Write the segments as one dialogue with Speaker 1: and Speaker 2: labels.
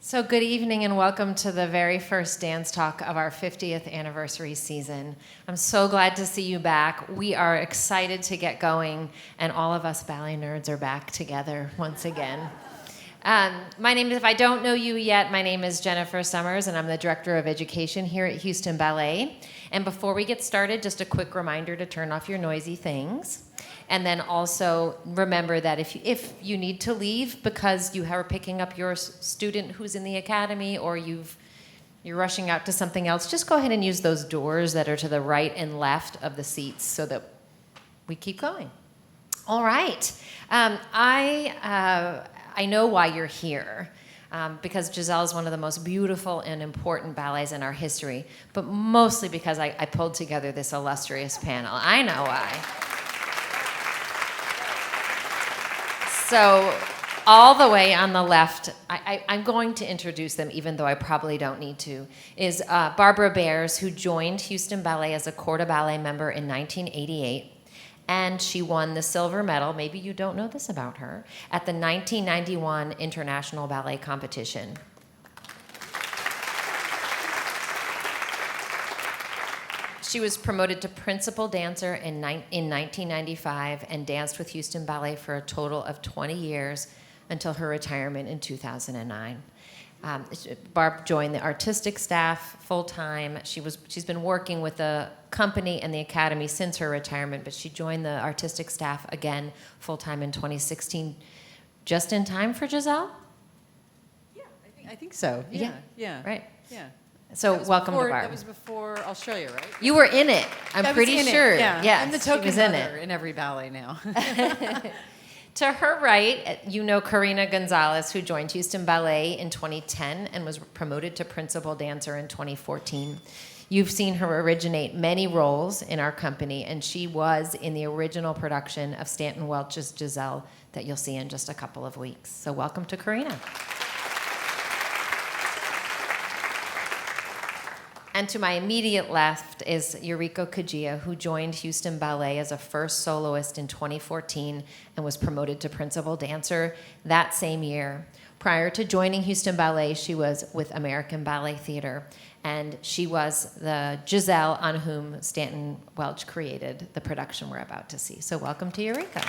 Speaker 1: So good evening and welcome to the very first dance talk of our 50th anniversary season. I'm so glad to see you back. We are excited to get going, and all of us ballet nerds are back together once again. My name is, if I don't know you yet, my name is Jennifer Summers, and I'm the Director of Education here at Houston Ballet. And before we get started, just a quick reminder to turn off your noisy things. And then also remember that if you need to leave because you are picking up your student who's in the academy or you're rushing out to something else, just go ahead and use those doors that are to the right and left of the seats so that we keep going. All right. I know why you're here. Because Giselle is one of the most beautiful and important ballets in our history, but mostly because I pulled together this illustrious panel. I know why. So all the way on the left, I'm going to introduce them even though I probably don't need to, is Barbera Bears, who joined Houston Ballet as a corps de ballet member in 1988. And she won the silver medal, maybe you don't know this about her, at the 1991 International Ballet Competition. She was promoted to principal dancer in 1995 and danced with Houston Ballet for a total of 20 years until her retirement in 2009. Barb joined the artistic staff full-time. She's been working with the company and the academy since her retirement, but she joined the artistic staff again full-time in 2016, just in time for Giselle?
Speaker 2: Yeah, I think so. Yeah.
Speaker 1: Right.
Speaker 2: Yeah.
Speaker 1: So welcome to Barb.
Speaker 2: That was before Australia, right?
Speaker 1: You were in it. I'm pretty sure.
Speaker 2: Yeah.
Speaker 1: Yes,
Speaker 2: I'm the
Speaker 1: she
Speaker 2: token
Speaker 1: was
Speaker 2: mother in every ballet now.
Speaker 1: To her right, you know Karina Gonzalez, who joined Houston Ballet in 2010 and was promoted to principal dancer in 2014. You've seen her originate many roles in our company, and she was in the original production of Stanton Welch's Giselle that you'll see in just a couple of weeks. So welcome to Karina. And to my immediate left is Yuriko Kajia, who joined Houston Ballet as a first soloist in 2014 and was promoted to principal dancer that same year. Prior to joining Houston Ballet, she was with American Ballet Theater, and she was the Giselle on whom Stanton Welch created the production we're about to see. So welcome to Yuriko.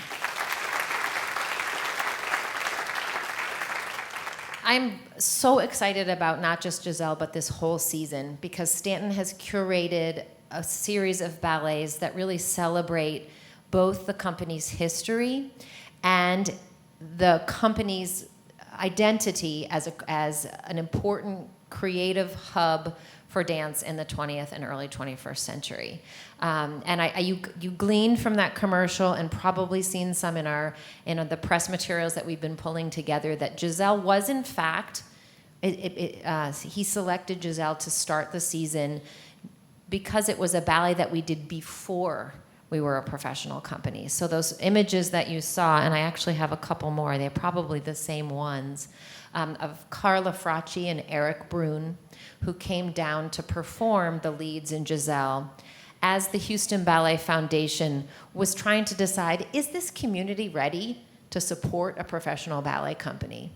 Speaker 1: I'm so excited about not just Giselle, but this whole season, because Stanton has curated a series of ballets that really celebrate both the company's history and the company's identity as an important creative hub for dance in the 20th and early 21st century. And you gleaned from that commercial and probably seen some in the press materials that we've been pulling together that Giselle was in fact, he selected Giselle to start the season because it was a ballet that we did before we were a professional company. So those images that you saw, and I actually have a couple more, they're probably the same ones, of Carla Fracci and Eric Brun, who came down to perform the leads in Giselle as the Houston Ballet Foundation was trying to decide, is this community ready to support a professional ballet company?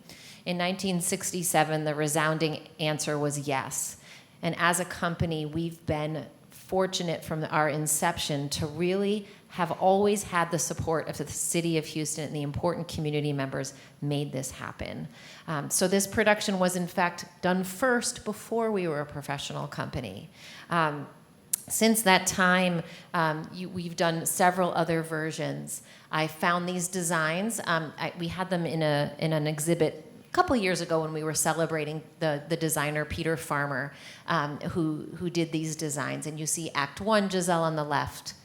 Speaker 1: In 1967, the resounding answer was yes. And as a company, we've been fortunate from our inception to really have always had the support of the city of Houston, and the important community members made this happen. So this production was in fact done first before we were a professional company. Since that time, we've done several other versions. I found these designs. We had them in an exhibit a couple years ago when we were celebrating the designer Peter Farmer, who did these designs. And you see Act 1, Giselle on the left,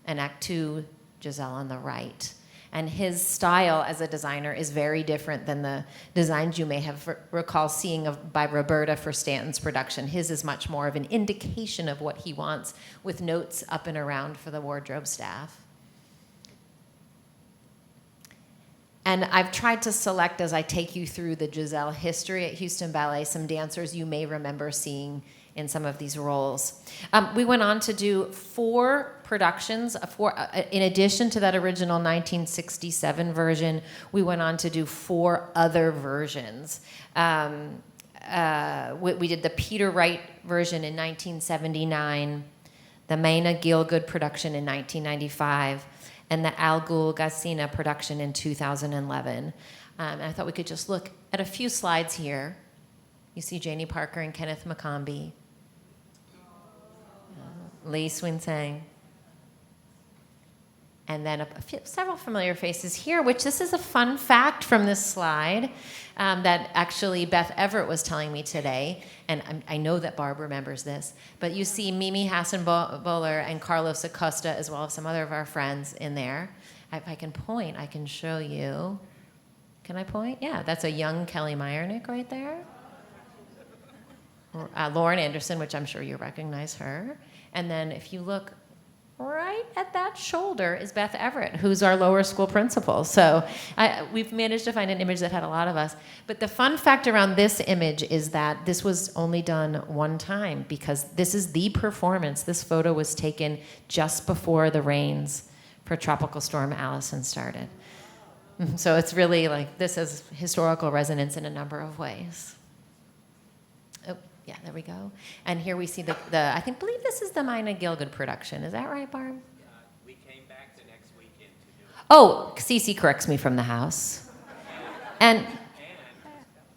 Speaker 1: and Act 2, Giselle on the right. And his style as a designer is very different than the designs you may have recall seeing by Roberta for Stanton's production. His is much more of an indication of what he wants, with notes up and around for the wardrobe staff. And I've tried to select, as I take you through the Giselle history at Houston Ballet, some dancers you may remember seeing in some of these roles. We went on to do 4 productions. In addition to that original 1967 version, we went on to do 4 other versions. we did the Peter Wright version in 1979, the Maina Gielgud production in 1995, and the Al Ghul Gassina production in 2011. And I thought we could just look at a few slides here. You see Janie Parker and Kenneth McCombie, Lee Swin-Sang, and then several familiar faces here, which this is a fun fact from this slide that actually Beth Everett was telling me today, and I know that Barb remembers this, but you see Mimi Hassan-Bowler and Carlos Acosta, as well as some other of our friends in there. If I can point, I can show you. Can I point? Yeah, that's a young Kelly Meyernick right there. Lauren Anderson, which I'm sure you recognize her. And then if you look right at that shoulder is Beth Everett, who's our lower school principal. So we've managed to find an image that had a lot of us. But the fun fact around this image is that this was only done one time because this is the performance. This photo was taken just before the rains for Tropical Storm Allison started. So it's really like this has historical resonance in a number of ways. Oh, yeah, there we go. And here we see the believe this is the Maina Gielgud production. Is that right, Barb?
Speaker 3: We came back the next weekend to do it.
Speaker 1: Oh, Cece corrects me from the house. And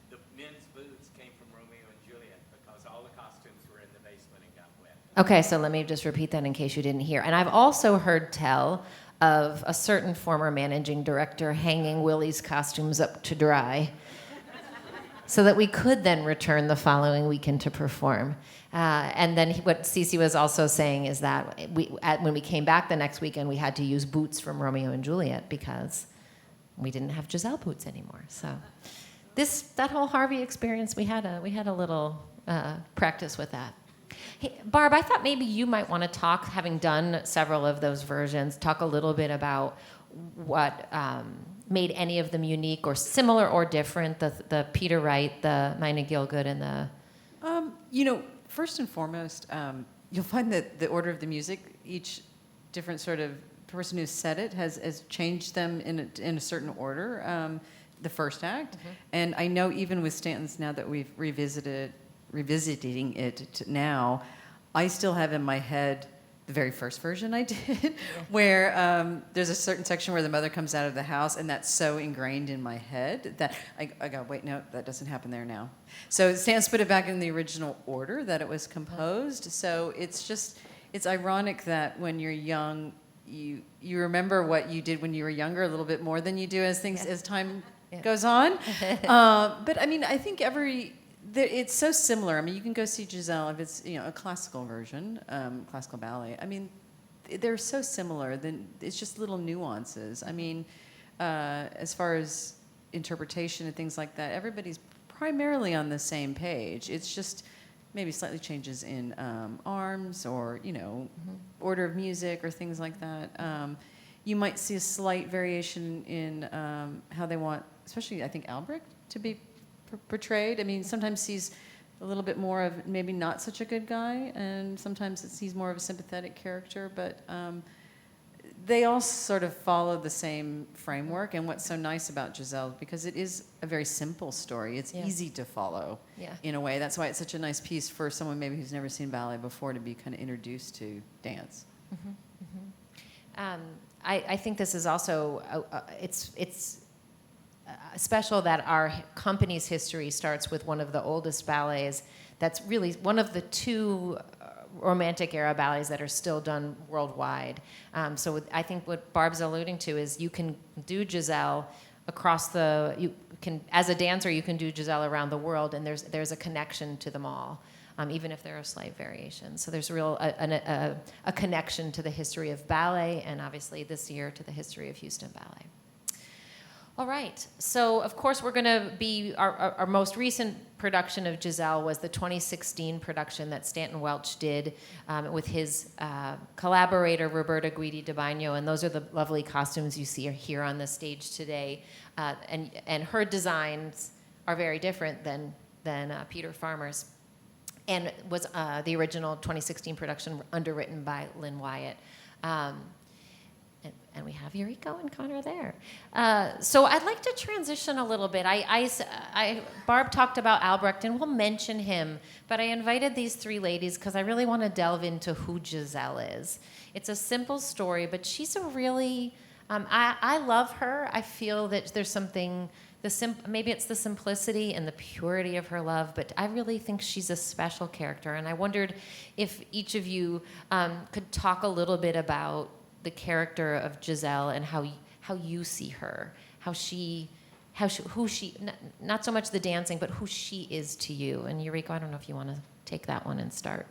Speaker 3: the men's boots came from Romeo and Juliet because all the costumes were in the basement and got wet.
Speaker 1: okay, so let me just repeat that in case you didn't hear. And I've also heard tell of a certain former managing director hanging Willis costumes up to dry so that we could then return the following weekend to perform. And then what Cece was also saying is that when we came back the next weekend, we had to use boots from Romeo and Juliet because we didn't have Giselle boots anymore. So that whole Harvey experience, we had a little practice with that. Hey, Barb, I thought maybe you might want to talk, having done several of those versions, talk a little bit about what made any of them unique or similar or different, the Peter Wright, the Maina Gielgud, and the...
Speaker 2: First and foremost, you'll find that the order of the music, each different sort of person who said it has changed them in a certain order, the first act. Mm-hmm. And I know even with Stanton's, now that we've revisiting it now, I still have in my head the very first version I did, where there's a certain section where the mother comes out of the house, and that's so ingrained in my head that I go, wait, no, that doesn't happen there now. So Stan's put it back in the original order that it was composed. So it's ironic that when you're young, you remember what you did when you were younger a little bit more than you do as time goes on. But I mean, I think it's so similar. I mean, you can go see Giselle if it's a classical version, classical ballet. I mean, they're so similar. Then it's just little nuances. I mean, as far as interpretation and things like that, everybody's primarily on the same page. It's just maybe slightly changes in arms or order of music or things like that. You might see a slight variation in how they want, especially I think Albrecht to be portrayed. I mean, sometimes he's a little bit more of maybe not such a good guy, and sometimes he's more of a sympathetic character, but they all sort of follow the same framework. And what's so nice about Giselle, because it is a very simple story, it's easy to follow in a way. That's why it's such a nice piece for someone maybe who's never seen ballet before to be kind of introduced to dance.
Speaker 1: Mm-hmm. Mm-hmm. I think this is also, it's special that our company's history starts with one of the oldest ballets that's really one of the two Romantic era ballets that are still done worldwide. So I think what Barb's alluding to is you can do Giselle as a dancer, you can do Giselle around the world, and there's a connection to them all, even if there are slight variations. So there's a connection to the history of ballet, and obviously this year to the history of Houston Ballet. All right, so of course we're going to be, our most recent production of Giselle was the 2016 production that Stanton Welch did with his collaborator Roberta Guidi de Bagno, and those are the lovely costumes you see here on the stage today. And her designs are very different than Peter Farmer's, and was the original 2016 production underwritten by Lynn Wyatt. And we have Yuriko and Connor there. So I'd like to transition a little bit. Barb talked about Albrecht, and we'll mention him, but I invited these three ladies because I really want to delve into who Giselle is. It's a simple story, but she's a really, I love her. I feel that there's something, maybe it's the simplicity and the purity of her love, but I really think she's a special character. And I wondered if each of you could talk a little bit about the character of Giselle and how you see her, who she, not so much the dancing, but who she is to you. And Yuriko, I don't know if you want to take that one and start.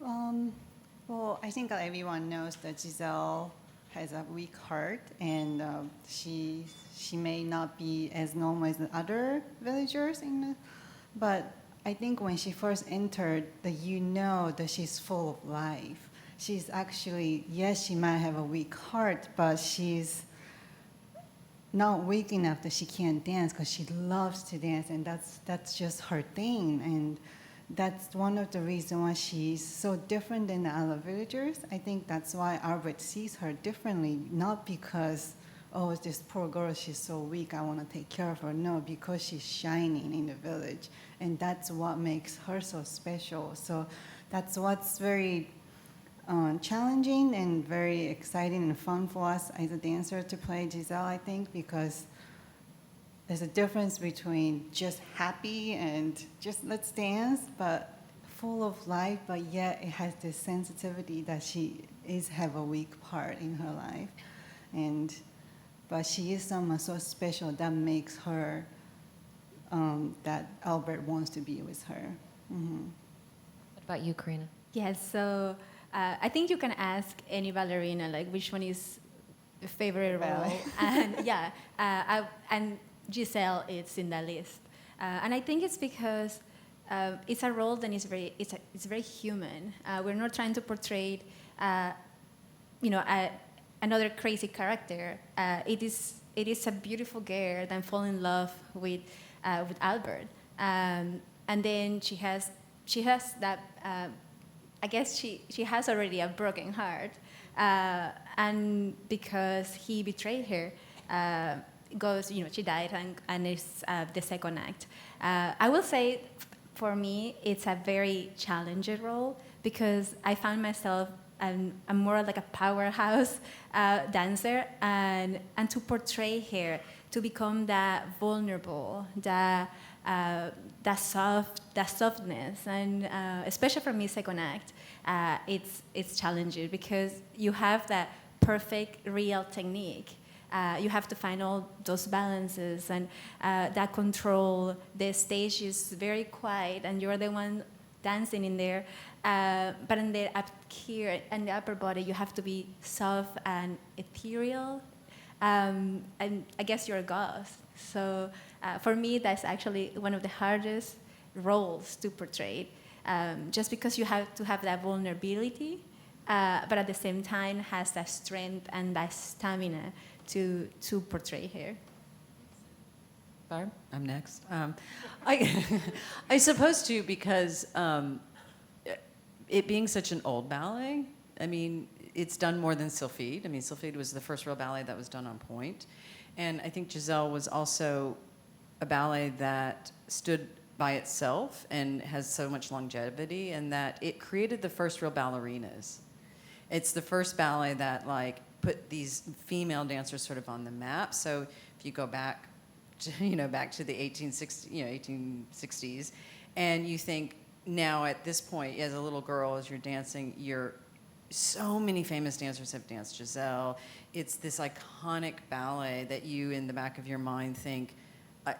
Speaker 4: Well, I think everyone knows that Giselle has a weak heart, and she may not be as normal as the other villagers, but I think when she first entered, that she's full of life. She's actually, yes, she might have a weak heart, but she's not weak enough that she can't dance because she loves to dance, and that's just her thing. And that's one of the reasons why she's so different than the other villagers. I think that's why Albrecht sees her differently, not because, oh, this poor girl, she's so weak, I want to take care of her. No, because she's shining in the village, and that's what makes her so special. So that's what's very challenging and very exciting and fun for us as a dancer to play Giselle, I think, because there's a difference between just happy and just let's dance, but full of life, but yet it has this sensitivity that she have a weak part in her life. But she is someone so special that makes her, that Albert wants to be with her. Mm-hmm.
Speaker 1: What about you, Karina?
Speaker 5: Yes, so I think you can ask any ballerina, like, which one is your favorite role? And yeah, and Giselle is in that list. And I think it's because it's a role that is it's very human. We're not trying to portray, another crazy character. It is a beautiful girl that falls in love with Albert, and then she has that. I guess she has already a broken heart, and because he betrayed her, she died, and it's the second act. I will say, for me, it's a very challenging role because I found myself I'm more like a powerhouse dancer, and to portray her, to become that vulnerable, that softness, and especially for me, second act, it's challenging because you have that perfect real technique. You have to find all those balances and that control. The stage is very quiet, and you're the one dancing in there. But in the up here and the upper body, you have to be soft and ethereal. And I guess you're a ghost. So for me, that's actually one of the hardest roles to portray, just because you have to have that vulnerability, but at the same time has that strength and that stamina to portray her.
Speaker 2: Barb? I'm next. I suppose too, because it being such an old ballet, I mean, it's done more than Sylphide. I mean, Sylphide was the first real ballet that was done on point. And I think Giselle was also a ballet that stood by itself and has so much longevity, and that it created the first real ballerinas. It's the first ballet that put these female dancers sort of on the map. So if you go back to the 1860s, and you think now at this point, as a little girl, as you're dancing, so many famous dancers have danced Giselle. It's this iconic ballet that you, in the back of your mind, think,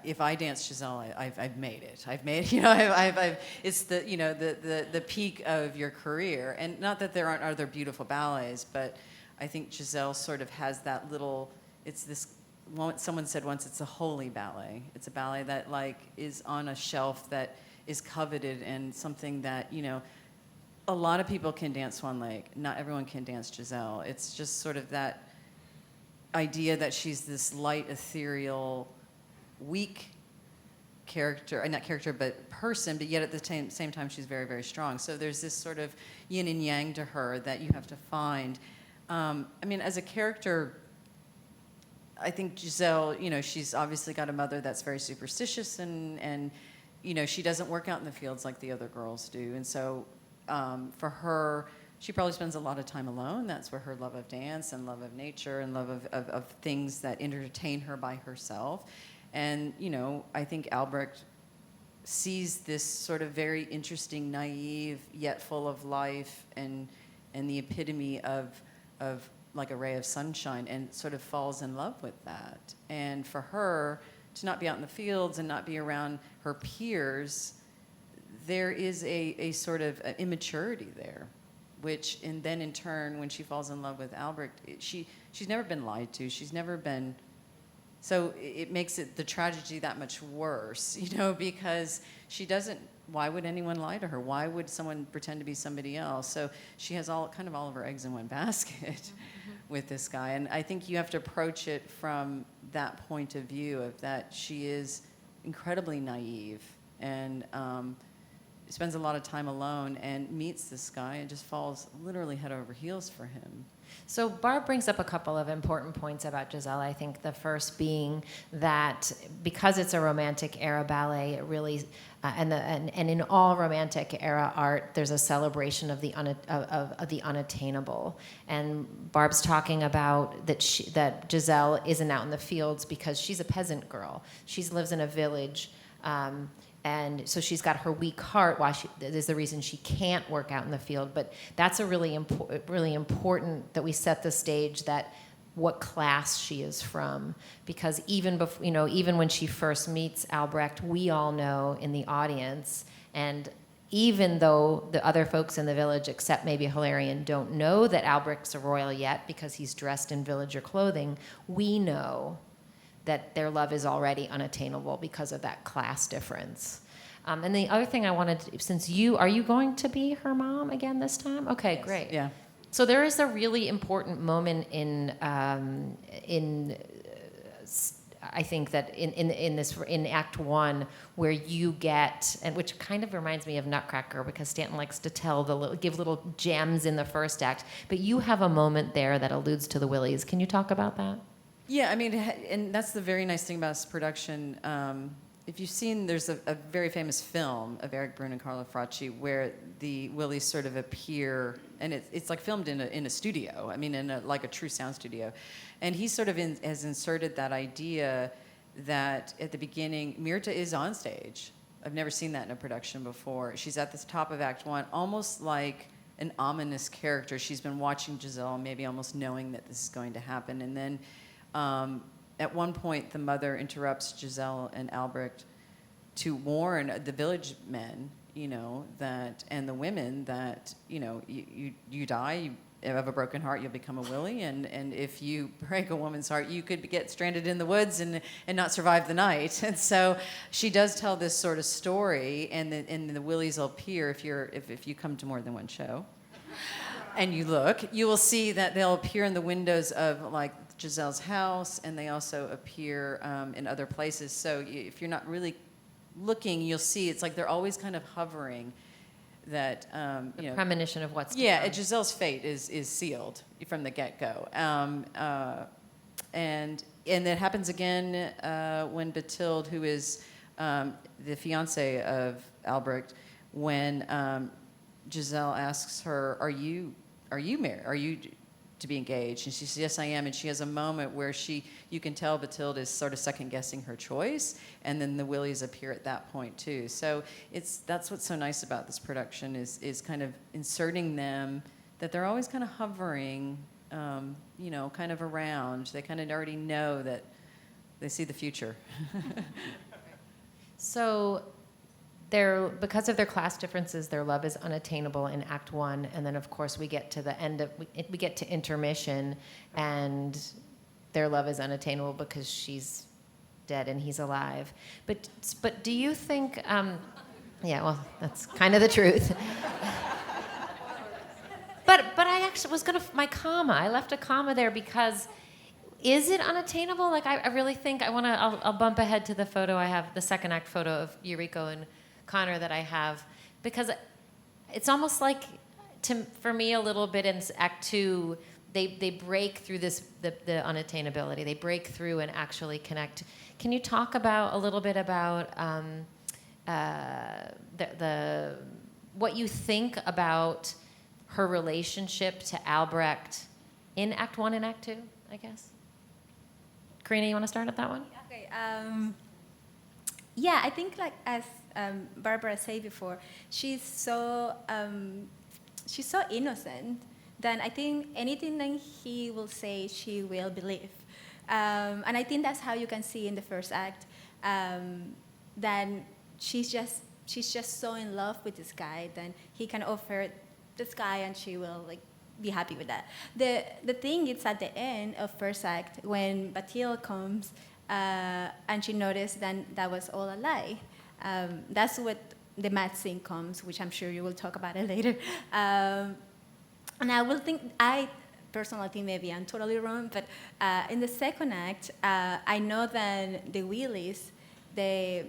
Speaker 2: if I dance Giselle, I've made it. I've made it. It's the peak of your career. And not that there aren't other beautiful ballets, but I think Giselle sort of has that little. It's this. Someone said once, it's a holy ballet. It's a ballet that is on a shelf that is coveted, and something that a lot of people can dance Swan Lake. Not everyone can dance Giselle. It's just sort of that idea that she's this light, ethereal, weak character, not character, but person, but yet at the same time she's very, very strong. So there's this sort of yin and yang to her that you have to find. I mean, as a character, I think Giselle, she's obviously got a mother that's very superstitious, and she doesn't work out in the fields like the other girls do. And so for her, she probably spends a lot of time alone. That's where her love of dance and love of nature and love of things that entertain her by herself. And, I think Albrecht sees this sort of very interesting, naive, yet full of life and the epitome of like a ray of sunshine, and sort of falls in love with that. And for her to not be out in the fields and not be around her peers, there is a sort of immaturity there, which, and then in turn, when she falls in love with Albrecht, she's never been lied to. She's never been, so it makes the tragedy that much worse, because she doesn't, why would anyone lie to her? Why would someone pretend to be somebody else? So she has all of her eggs in one basket with this guy. And I think you have to approach it from that point of view of that she is incredibly naive and spends a lot of time alone and meets this guy and just falls literally head over heels for him.
Speaker 1: So Barb brings up a couple of important points about Giselle. I think the first being that because it's a romantic era ballet, it really, and in all romantic era art, there's a celebration of the unattainable. And Barb's talking about that Giselle isn't out in the fields because she's a peasant girl. She lives in a village. And so she's got her weak heart. There's the reason she can't work out in the field. But that's a really important that we set the stage that what class she is from, because even when she first meets Albrecht, we all know in the audience, and even though the other folks in the village, except maybe Hilarion, don't know that Albrecht's a royal yet because he's dressed in villager clothing, we know that their love is already unattainable because of that class difference. And the other thing I wanted to, are you going to be her mom again this time? Okay, yes. Great.
Speaker 2: Yeah.
Speaker 1: So there is a really important moment I think that in Act 1 where you get, and which kind of reminds me of Nutcracker, because Stanton likes to give little gems in the first act, but you have a moment there that alludes to the Willis. Can you talk about that?
Speaker 2: Yeah, I mean, and that's the very nice thing about this production. If you've seen, there's a very famous film of Eric Brun and Carlo Fracci where the Willis sort of appear, and it's like filmed in a studio. I mean, like a true sound studio. And he sort of has inserted that idea that at the beginning, Myrtha is on stage. I've never seen that in a production before. She's at the top of Act 1, almost like an ominous character. She's been watching Giselle, maybe almost knowing that this is going to happen. And then at one point, the mother interrupts Giselle and Albrecht to warn the village men, that, and the women that, you die, you have a broken heart, you'll become a Willie, and if you break a woman's heart, you could get stranded in the woods and not survive the night. And so she does tell this sort of story, and the Willies will appear if you come to more than one show. And you look, you will see that they'll appear in the windows of like Giselle's house, and they also appear in other places. So if you're not really looking, you'll see it's like they're always kind of hovering. That
Speaker 1: the premonition of what's
Speaker 2: yeah, Giselle's fate is sealed from the get-go, and that happens again when Bathilde, who is the fiance of Albrecht, when Giselle asks her, "Are you married? Are you to be engaged?" And she says, "Yes, I am." And she has a moment where you can tell Bathilde is sort of second-guessing her choice, and then the Willies appear at that point too. So that's what's so nice about this production is kind of inserting them, that they're always kind of hovering, kind of around. They kind of already know that they see the future.
Speaker 1: So because of their class differences, their love is unattainable in Act 1, and then of course we get to the end we get to intermission, and their love is unattainable because she's dead and he's alive. But do you think? Yeah, well, that's kind of the truth. But I actually was my comma. I left a comma there because. Is it unattainable? Like I really think I'll bump ahead to the photo I have, the second act photo of Yuriko and Connor that I have, because it's almost like, for me a little bit in Act 2, they break through the unattainability. They break through and actually connect. Can you talk about a little bit about what you think about her relationship to Albrecht in Act 1 and Act 2, I guess? Karina, you want to start at that one?
Speaker 5: Okay. Yeah, I think like as Barbara said before, she's so innocent. Then I think anything that he will say, she will believe. And I think that's how you can see in the first act. Then she's just so in love with this guy. Then he can offer this guy, and she will like be happy with that. The thing is at the end of first act when Batil comes and she noticed that was all a lie. That's what the mad scene comes, which I'm sure you will talk about it later. And I personally think maybe I'm totally wrong, but in the second act, I know that the Willis, they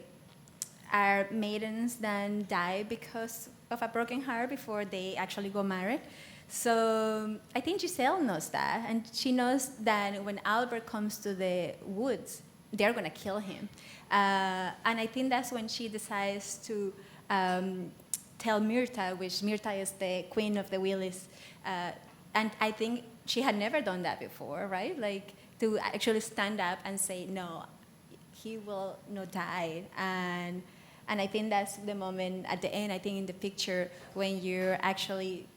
Speaker 5: are maidens that die because of a broken heart before they actually go married. So I think Giselle knows that, and she knows that when Albert comes to the woods, they're gonna kill him. And I think that's when she decides to tell Myrtha, which Myrtha is the queen of the Willis, and I think she had never done that before, right? Like to actually stand up and say, no, he will not die. And I think that's the moment at the end, I think in the picture, when you actually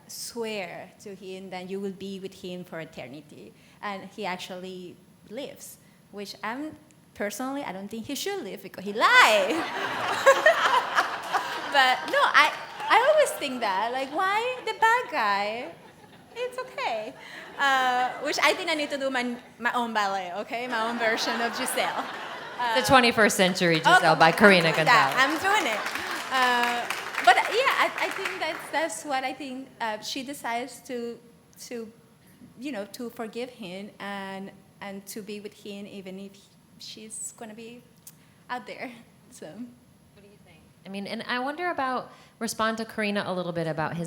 Speaker 5: swear to him that you will be with him for eternity. And he actually lives, which I don't think he should live because he lied. But no, I always think that, like, why the bad guy? It's okay. Which I think I need to do my own ballet, okay? My own version of Giselle.
Speaker 1: The 21st Century Giselle by Karina Gonzalez.
Speaker 5: Yeah, I'm doing it. But yeah, I think that's what I think. She decides to forgive him and to be with him even if she's going to be out there. So.
Speaker 1: What do you think? I mean, and I wonder respond to Karina a little bit about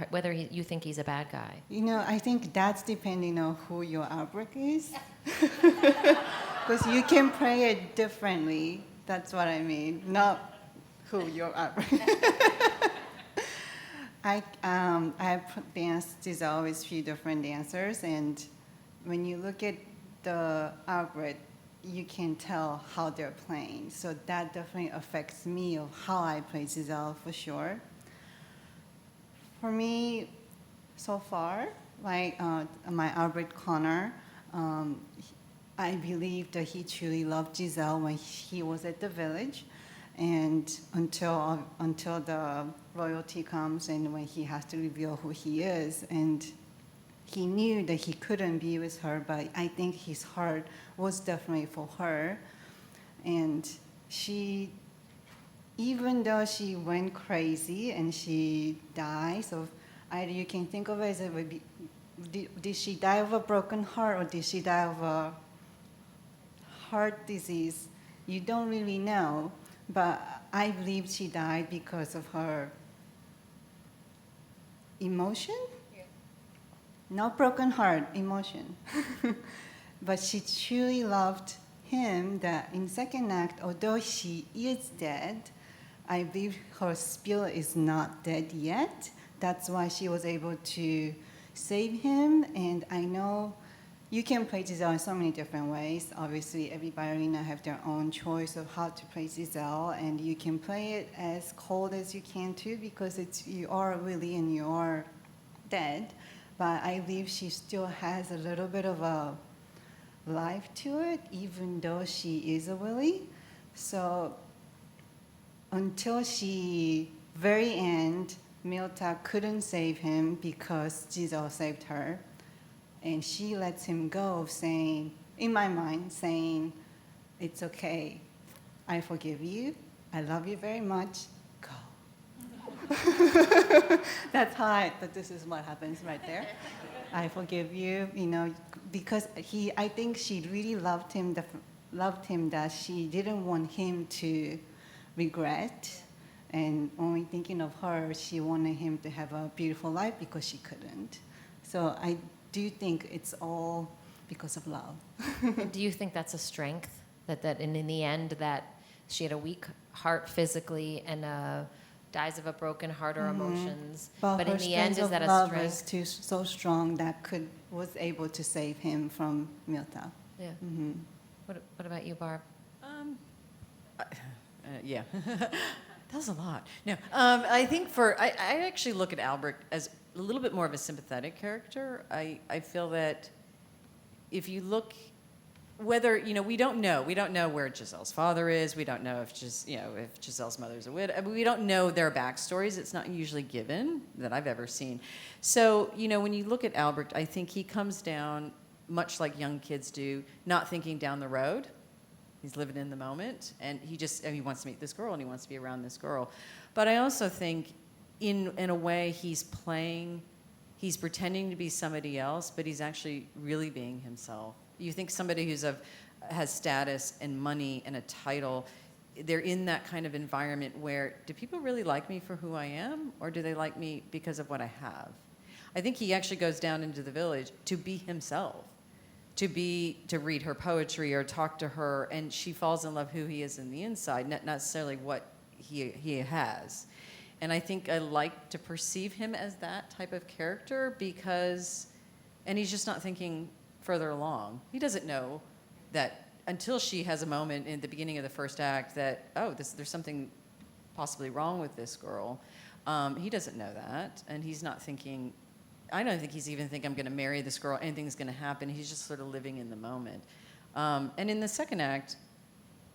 Speaker 1: whether you think he's a bad guy.
Speaker 4: I think that's depending on who your Albrecht is. Because you can play it differently. That's what I mean. Not who your Albrecht. I have danced Giselle with a few different dancers, and when you look at the Albrecht, you can tell how they're playing. So that definitely affects me of how I play Giselle for sure. For me, so far, like my Albrecht Connor, I believe that he truly loved Giselle when he was at the village, and until the royalty comes and when he has to reveal who he is, and he knew that he couldn't be with her, but I think his heart was definitely for her. And she, even though she went crazy and she died, so either you can think of it as it would be, did she die of a broken heart or did she die of a heart disease? You don't really know, but I believe she died because of her emotion. Not broken heart, emotion. But she truly loved him that in second act, although she is dead, I believe her spirit is not dead yet. That's why she was able to save him. And I know you can play Giselle in so many different ways. Obviously, every ballerina have their own choice of how to play Giselle, and you can play it as cold as you can too, because you are Willie and you are dead. But I believe she still has a little bit of a life to it, even though she is a Willie. So until very end, Myrtha couldn't save him because Giselle saved her. And she lets him go saying, in my mind, saying, it's okay, I forgive you, I love you very much, go. That's how I thought this is what happens right there. I forgive you, because I think she really loved him that she didn't want him to regret, and only thinking of her, she wanted him to have a beautiful life because she couldn't. So I do think it's all because of love.
Speaker 1: Do you think that's a strength? That in the end that she had a weak heart physically and dies of a broken heart or emotions, but
Speaker 4: her
Speaker 1: in the end,
Speaker 4: strength
Speaker 1: is
Speaker 4: of
Speaker 1: that a
Speaker 4: love
Speaker 1: strength?
Speaker 4: was too so strong that was able to save him from Myrtha.
Speaker 1: Yeah.
Speaker 4: Mm-hmm.
Speaker 1: What about you, Barb?
Speaker 2: Yeah, that was a lot. No, I think I actually look at Albrecht as a little bit more of a sympathetic character. I feel that if you look, whether, we don't know where Giselle's father is. We don't know if Giselle's mother's a widow. I mean, we don't know their backstories. It's not usually given that I've ever seen. So, when you look at Albrecht, I think he comes down much like young kids do, not thinking down the road. He's living in the moment, and he wants to meet this girl, and he wants to be around this girl. But I also think, in a way, he's pretending to be somebody else, but he's actually really being himself. You think somebody has status and money and a title, they're in that kind of environment where, do people really like me for who I am, or do they like me because of what I have? I think he actually goes down into the village to be himself, to read her poetry or talk to her, and she falls in love who he is in the inside, not necessarily what he has. And I think I like to perceive him as that type of character and he's just not thinking further along. He doesn't know that until she has a moment in the beginning of the first act that, there's something possibly wrong with this girl. He doesn't know that, and he's not thinking, I don't think he's even thinking, I'm going to marry this girl, anything's going to happen. He's just sort of living in the moment. And in the second act,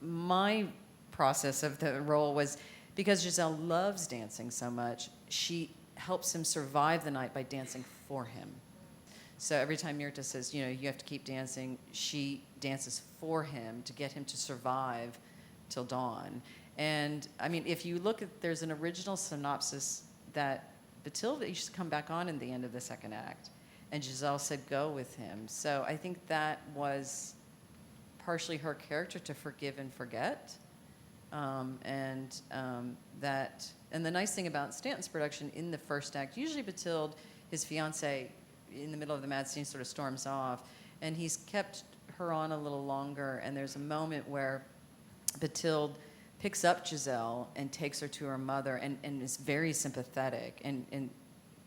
Speaker 2: my process of the role was, because Giselle loves dancing so much, she helps him survive the night by dancing for him. So every time Myrtha says, you have to keep dancing, she dances for him to get him to survive till dawn. And I mean, if you look there's an original synopsis that Bathilde used to come back on in the end of the second act, and Giselle said, go with him. So I think that was partially her character, to forgive and forget. And the nice thing about Stanton's production in the first act, usually Bathilde, his fiance, in the middle of the mad scene, sort of storms off, and he's kept her on a little longer, and there's a moment where Bathilde picks up Giselle and takes her to her mother, and is very sympathetic, and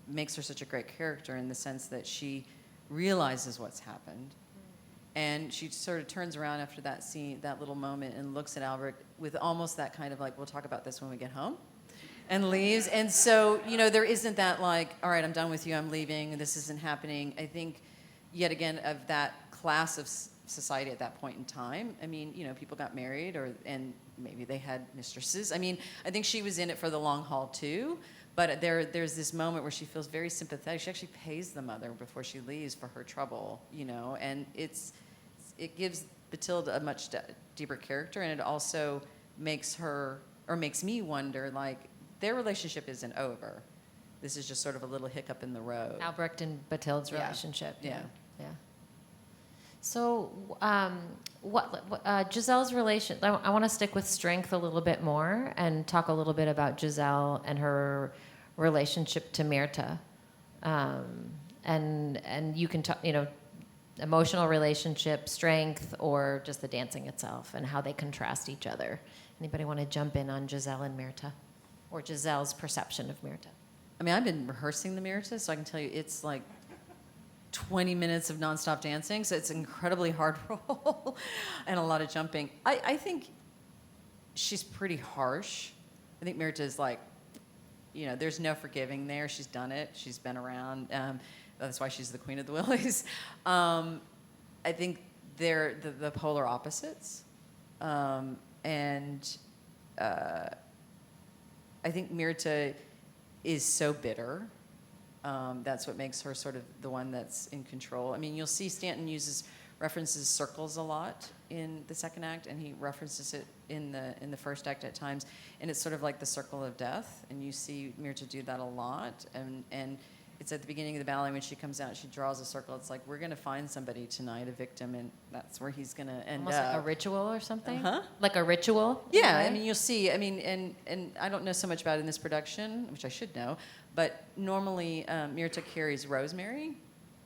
Speaker 2: makes her such a great character in the sense that she realizes what's happened. And she sort of turns around after that scene, that little moment, and looks at Albrecht with almost that kind of like, we'll talk about this when we get home, and leaves. And so, there isn't that like, all right, I'm done with you, I'm leaving, this isn't happening. I think, yet again, of that class of society at that point in time, I mean, people got married, and maybe they had mistresses. I mean, I think she was in it for the long haul too, but there's this moment where she feels very sympathetic. She actually pays the mother before she leaves for her trouble, and it gives Bathilde a much deeper character, and it also makes me wonder, like, their relationship isn't over. This is just sort of a little hiccup in the road.
Speaker 1: Albrecht and Bathilde's
Speaker 2: Yeah.
Speaker 1: relationship.
Speaker 2: Yeah.
Speaker 1: So, Giselle's relation? I want to stick with strength a little bit more and talk a little bit about Giselle and her relationship to Myrtha, and you can talk, emotional relationship, strength, or just the dancing itself, and how they contrast each other. Anybody want to jump in on Giselle and Myrtha, or Giselle's perception of Myrtha?
Speaker 2: I mean, I've been rehearsing the Myrtha, so I can tell you it's like 20 minutes of nonstop dancing, so it's an incredibly hard role and a lot of jumping. I think she's pretty harsh. I think Myrtha is like, there's no forgiving there. She's done it. She's been around. That's why she's the queen of the Willis. I think they're the polar opposites. And I think Myrtha is so bitter. That's what makes her sort of the one that's in control. I mean, you'll see Stanton references circles a lot in the second act, and he references it in the first act at times, and it's sort of like the circle of death, and you see Myrtha do that a lot, and it's at the beginning of the ballet when she comes out, she draws a circle. It's like, we're going to find somebody tonight, a victim, and that's where he's going to end
Speaker 1: Almost
Speaker 2: up.
Speaker 1: like a ritual or something?
Speaker 2: Uh-huh.
Speaker 1: Like a ritual?
Speaker 2: Yeah,
Speaker 1: right?
Speaker 2: I mean, you'll see. I mean, and I don't know so much about it in this production, which I should know, but normally Myrtha carries rosemary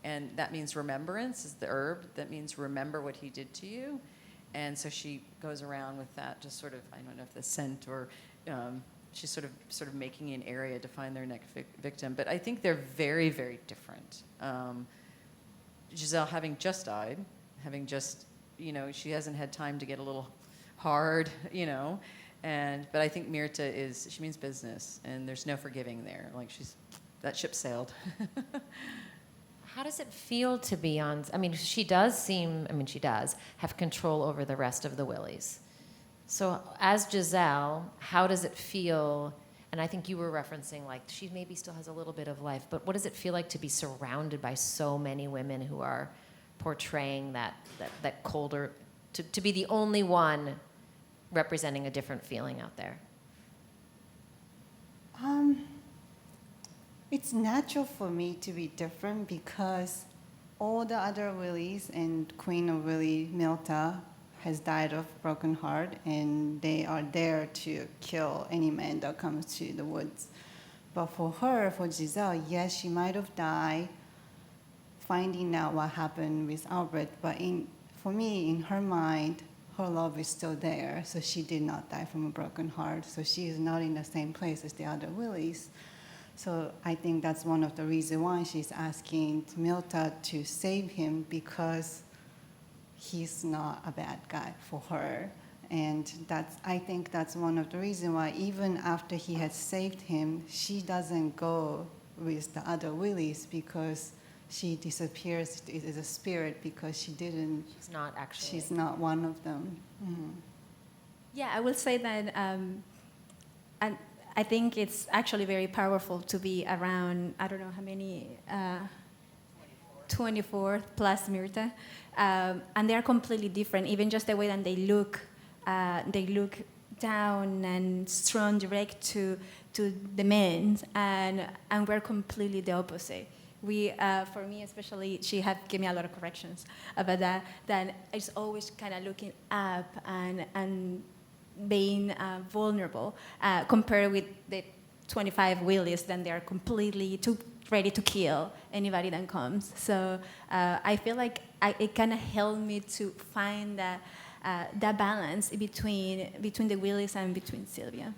Speaker 2: And that means remembrance is the herb. That means remember what he did to you. And so she goes around with that, just sort of, I don't know if the scent or she's sort of making an area to find their next victim. But I think they're very, very different. Giselle, having just died, having just, she hasn't had time to get a little hard, but I think Myrtha she means business, and there's no forgiving there. Like that ship sailed.
Speaker 1: How does it feel to be on? She does have control over the rest of the Willies. So as Giselle, how does it feel? And I think you were referencing like she maybe still has a little bit of life, but what does it feel like to be surrounded by so many women who are portraying that colder, to be the only one representing a different feeling out there?
Speaker 4: It's natural for me to be different because all the other Willies and Queen of Willie, Myrtha, has died of broken heart, and they are there to kill any man that comes to the woods. But for Giselle, yes, she might have died finding out what happened with Albrecht, but for me, in her mind, her love is still there, so she did not die from a broken heart, so she is not in the same place as the other Willies. So I think that's one of the reasons why she's asking Myrtha to save him, because he's not a bad guy for her. And I think that's one of the reasons why even after he had saved him, she doesn't go with the other Willies, because she disappears as a spirit because she's not actually. She's not one of them. Mm-hmm.
Speaker 5: Yeah, I will say that, and I think it's actually very powerful to be around, I don't know how many, 24 plus Myrtha, and they are completely different. Even just the way that they look down and strong, direct to the men, and we're completely the opposite. We, for me especially, she had given me a lot of corrections about that. That it's always kind of looking up and being vulnerable, compared with the 25 Willis, then they are completely ready to kill anybody that comes. So I feel like it kind of helped me to find that balance between the Willis and between Sylvia.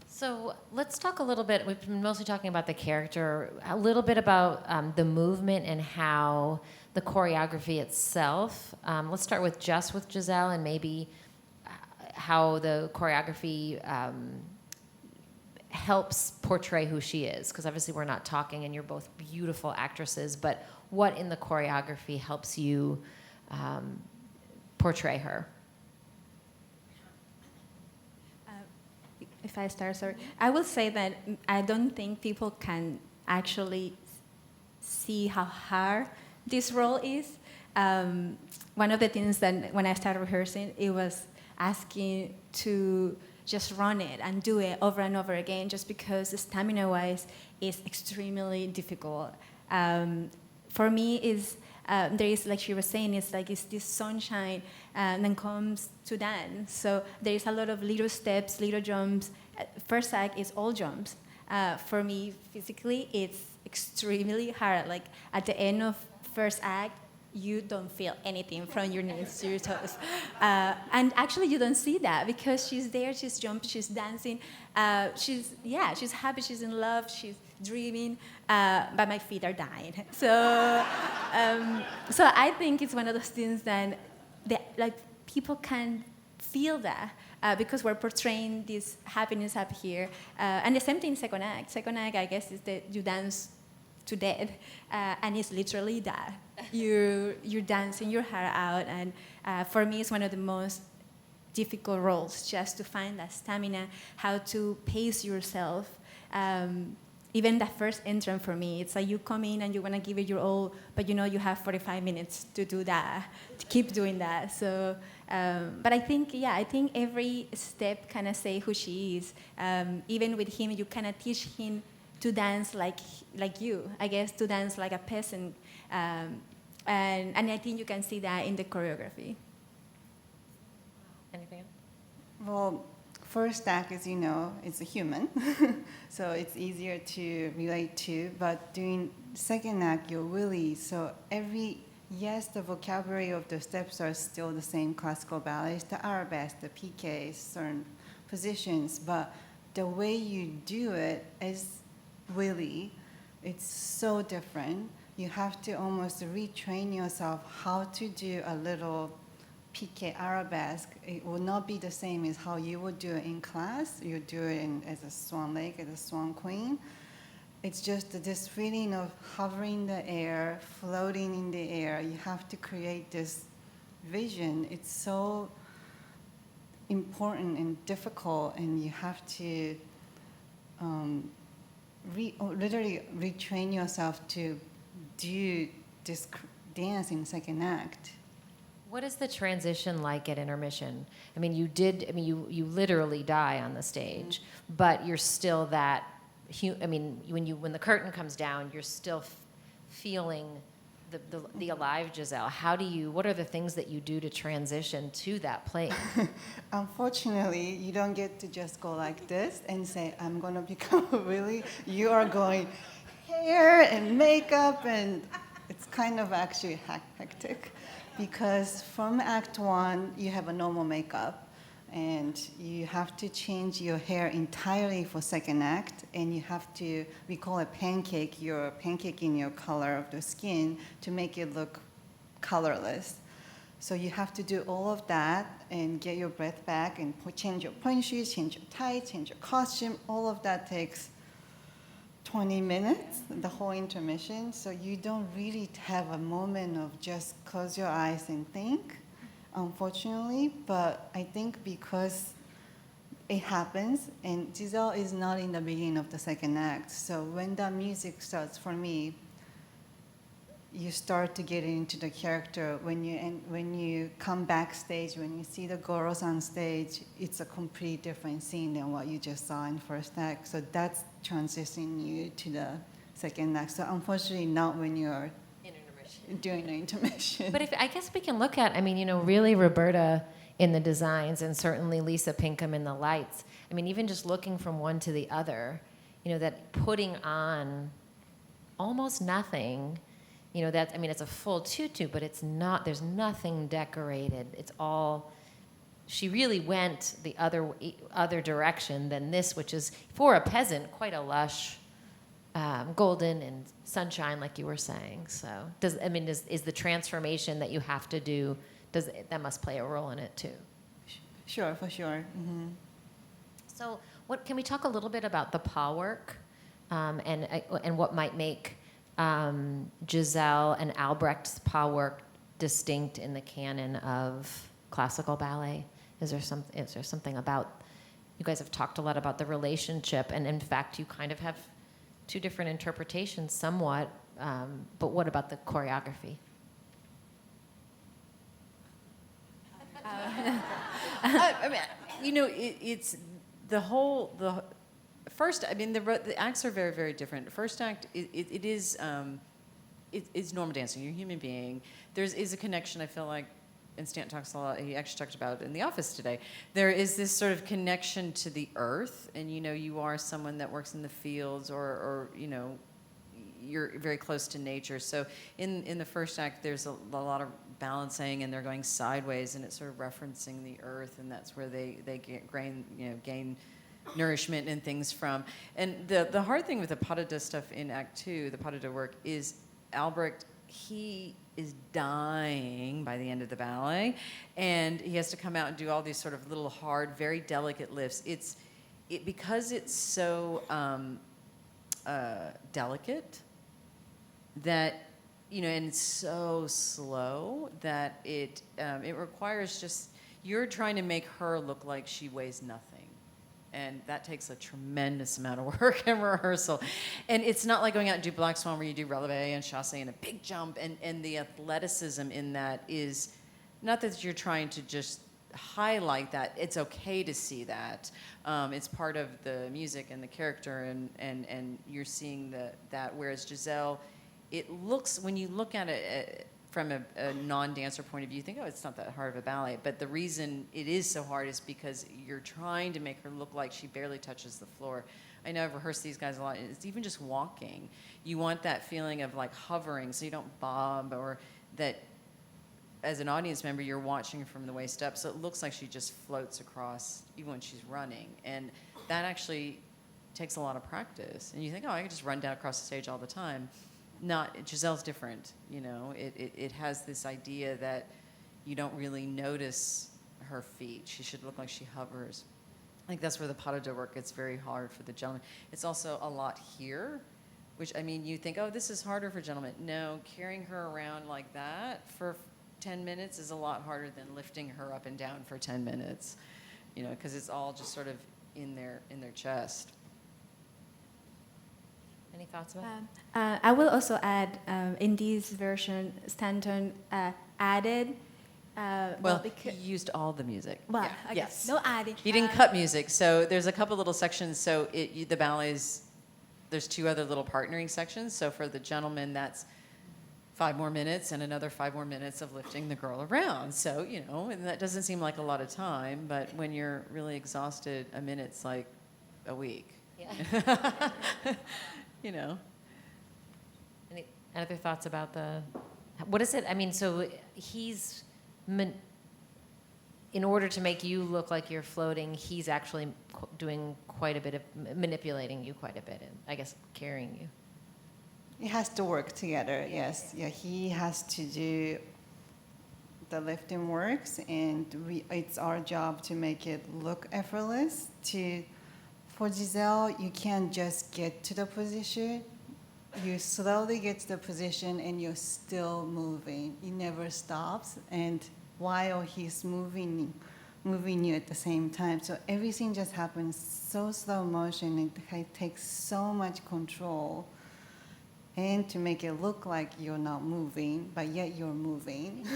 Speaker 1: So let's talk a little bit, we've been mostly talking about the character, a little bit about the movement and how the choreography itself. Let's start with Giselle, and maybe how the choreography helps portray who she is, because obviously we're not talking and you're both beautiful actresses, but what in the choreography helps you portray her?
Speaker 5: If I start, sorry. I will say that I don't think people can actually see how hard this role is. One of the things that when I started rehearsing, it was asking to just run it and do it over and over again, just because stamina-wise is extremely difficult. For me, there is, like she was saying, it's this sunshine and then comes to dance. So there is a lot of little steps, little jumps. First act is all jumps. For me, physically, it's extremely hard. Like at the end of first act, you don't feel anything from your knees to your toes. And actually you don't see that because she's there, she's jumping, she's dancing. She's happy, she's in love, she's dreaming, but my feet are dying. So I think it's one of those things that people can feel that because we're portraying this happiness up here. And the same thing in second act. Second act, I guess, is that you dance to death, and it's literally that. You're dancing your heart out, and for me, it's one of the most difficult roles, just to find that stamina, how to pace yourself. Even the first entrance for me, it's like you come in and you want to give it your all, but you have 45 minutes to do that, to keep doing that. So, but I think every step kind of say who she is. Even with him, you kind of teach him to dance like you, I guess, to dance like a peasant. And I think you can see that in the choreography.
Speaker 1: Anything else?
Speaker 4: Well, first act, as you know, it's a human, so it's easier to relate to. But during second act, you're Willis, so yes, the vocabulary of the steps are still the same classical ballets, the arabesque, the piqué, certain positions, but the way you do it as Willie, it's so different. You have to almost retrain yourself how to do a little piqué arabesque. It will not be the same as how you would do it in class. You do it as a swan lake, as a swan queen. It's just this feeling of hovering in the air, floating in the air. You have to create this vision. It's so important and difficult, and you have to literally retrain yourself to do this dance in second act.
Speaker 1: What is the transition like at intermission? I mean, you literally die on the stage, but you're still that. When the curtain comes down, you're still feeling the alive Giselle. What are the things that you do to transition to that place?
Speaker 4: Unfortunately, you don't get to just go like this and say, I'm going to become really, you are going hair and makeup, and it's kind of actually hectic, because from Act 1, you have a normal makeup, and you have to change your hair entirely for second act, and you have to, we call it pancake, you're pancaking your color of the skin to make it look colorless. So you have to do all of that and get your breath back and change your point shoes, change your tie, change your costume. All of that takes 20 minutes, the whole intermission. So you don't really have a moment of just close your eyes and think, unfortunately. But I think because it happens, and Giselle is not in the beginning of the second act. So when the music starts, for me, you start to get into the character. When you come backstage, when you see the girls on stage, it's a completely different scene than what you just saw in first act. So that's transitioning you to the second act. So unfortunately, not when you're doing the intermission.
Speaker 1: But I guess we can look at, really Roberta in the designs, and certainly Lisa Pinkham in the lights. Even just looking from one to the other, that putting on almost nothing. It's a full tutu, but it's not, there's nothing decorated. It's all, she really went the other direction than this, which is, for a peasant, quite a lush, golden and sunshine, like you were saying. So, is the transformation that you have to do, that must play a role in it too?
Speaker 4: Sure, for sure. Mm-hmm.
Speaker 1: So, can we talk a little bit about the paw work, and what might make Giselle and Albrecht's paw work distinct in the canon of classical ballet? Is there something about, you guys have talked a lot about the relationship, and in fact you kind of have two different interpretations somewhat, but what about the choreography?
Speaker 2: It's the first, the acts are very, very different. First act, it's normal dancing. You're a human being. There is a connection, I feel like, and Stan talks a lot, he actually talked about it in the office today. There is this sort of connection to the earth, and you are someone that works in the fields, or you're very close to nature. So in the first act, there's a lot of balancing, and they're going sideways, and it's sort of referencing the earth, and that's where they gain nourishment and things from. And the hard thing with the pas de deux stuff in Act 2, the pas de deux work, is Albrecht, he is dying by the end of the ballet, and he has to come out and do all these sort of little hard, very delicate lifts. Because it's so delicate that, and it's so slow that it requires just, you're trying to make her look like she weighs nothing. And that takes a tremendous amount of work and rehearsal. And it's not like going out and do Black Swan where you do releve and chasse and a big jump. And the athleticism in that is, not that you're trying to just highlight that. It's okay to see that. It's part of the music and the character, and you're seeing that. Whereas Giselle, it looks, when you look at it from a non-dancer point of view, you think, oh, it's not that hard of a ballet. But the reason it is so hard is because you're trying to make her look like she barely touches the floor. I know I've rehearsed these guys a lot. It's even just walking. You want that feeling of like hovering so you don't bob, or that as an audience member, you're watching from the waist up. So it looks like she just floats across even when she's running. And that actually takes a lot of practice. And you think, oh, I can just run down across the stage all the time. Not, Giselle's different, you know. It has this idea that you don't really notice her feet. She should look like she hovers. I think that's where the pas de deux work gets very hard for the gentleman. It's also a lot here, which, I mean, you think, oh, this is harder for gentlemen. No, carrying her around like that for 10 minutes is a lot harder than lifting her up and down for 10 minutes, you know, because it's all just sort of in their chest.
Speaker 1: Any thoughts about
Speaker 5: I will also add, in this version, Stanton added.
Speaker 2: Well, he used all the music.
Speaker 5: Well,
Speaker 2: Yeah.
Speaker 5: I
Speaker 2: Yes.
Speaker 5: guess no adding.
Speaker 2: He didn't cut music, so there's a couple little sections. So the ballets, there's 2 other little partnering sections. So for the gentleman, that's 5 more minutes and another 5 more minutes of lifting the girl around. So, you know, and that doesn't seem like a lot of time, but when you're really exhausted, a minute's like a week.
Speaker 1: Yeah.
Speaker 2: You know.
Speaker 1: Any other thoughts about what is it? I mean, so he's, in order to make you look like you're floating, he's actually doing quite a bit of, manipulating you quite a bit, and I guess carrying you.
Speaker 4: It has to work together, yes. Yeah, he has to do the lifting works, and it's our job to make it look effortless. For Giselle, you can't just get to the position. You slowly get to the position, and you're still moving. It never stops, and while he's moving you at the same time. So everything just happens so slow motion. It takes so much control. And to make it look like you're not moving, but yet you're moving.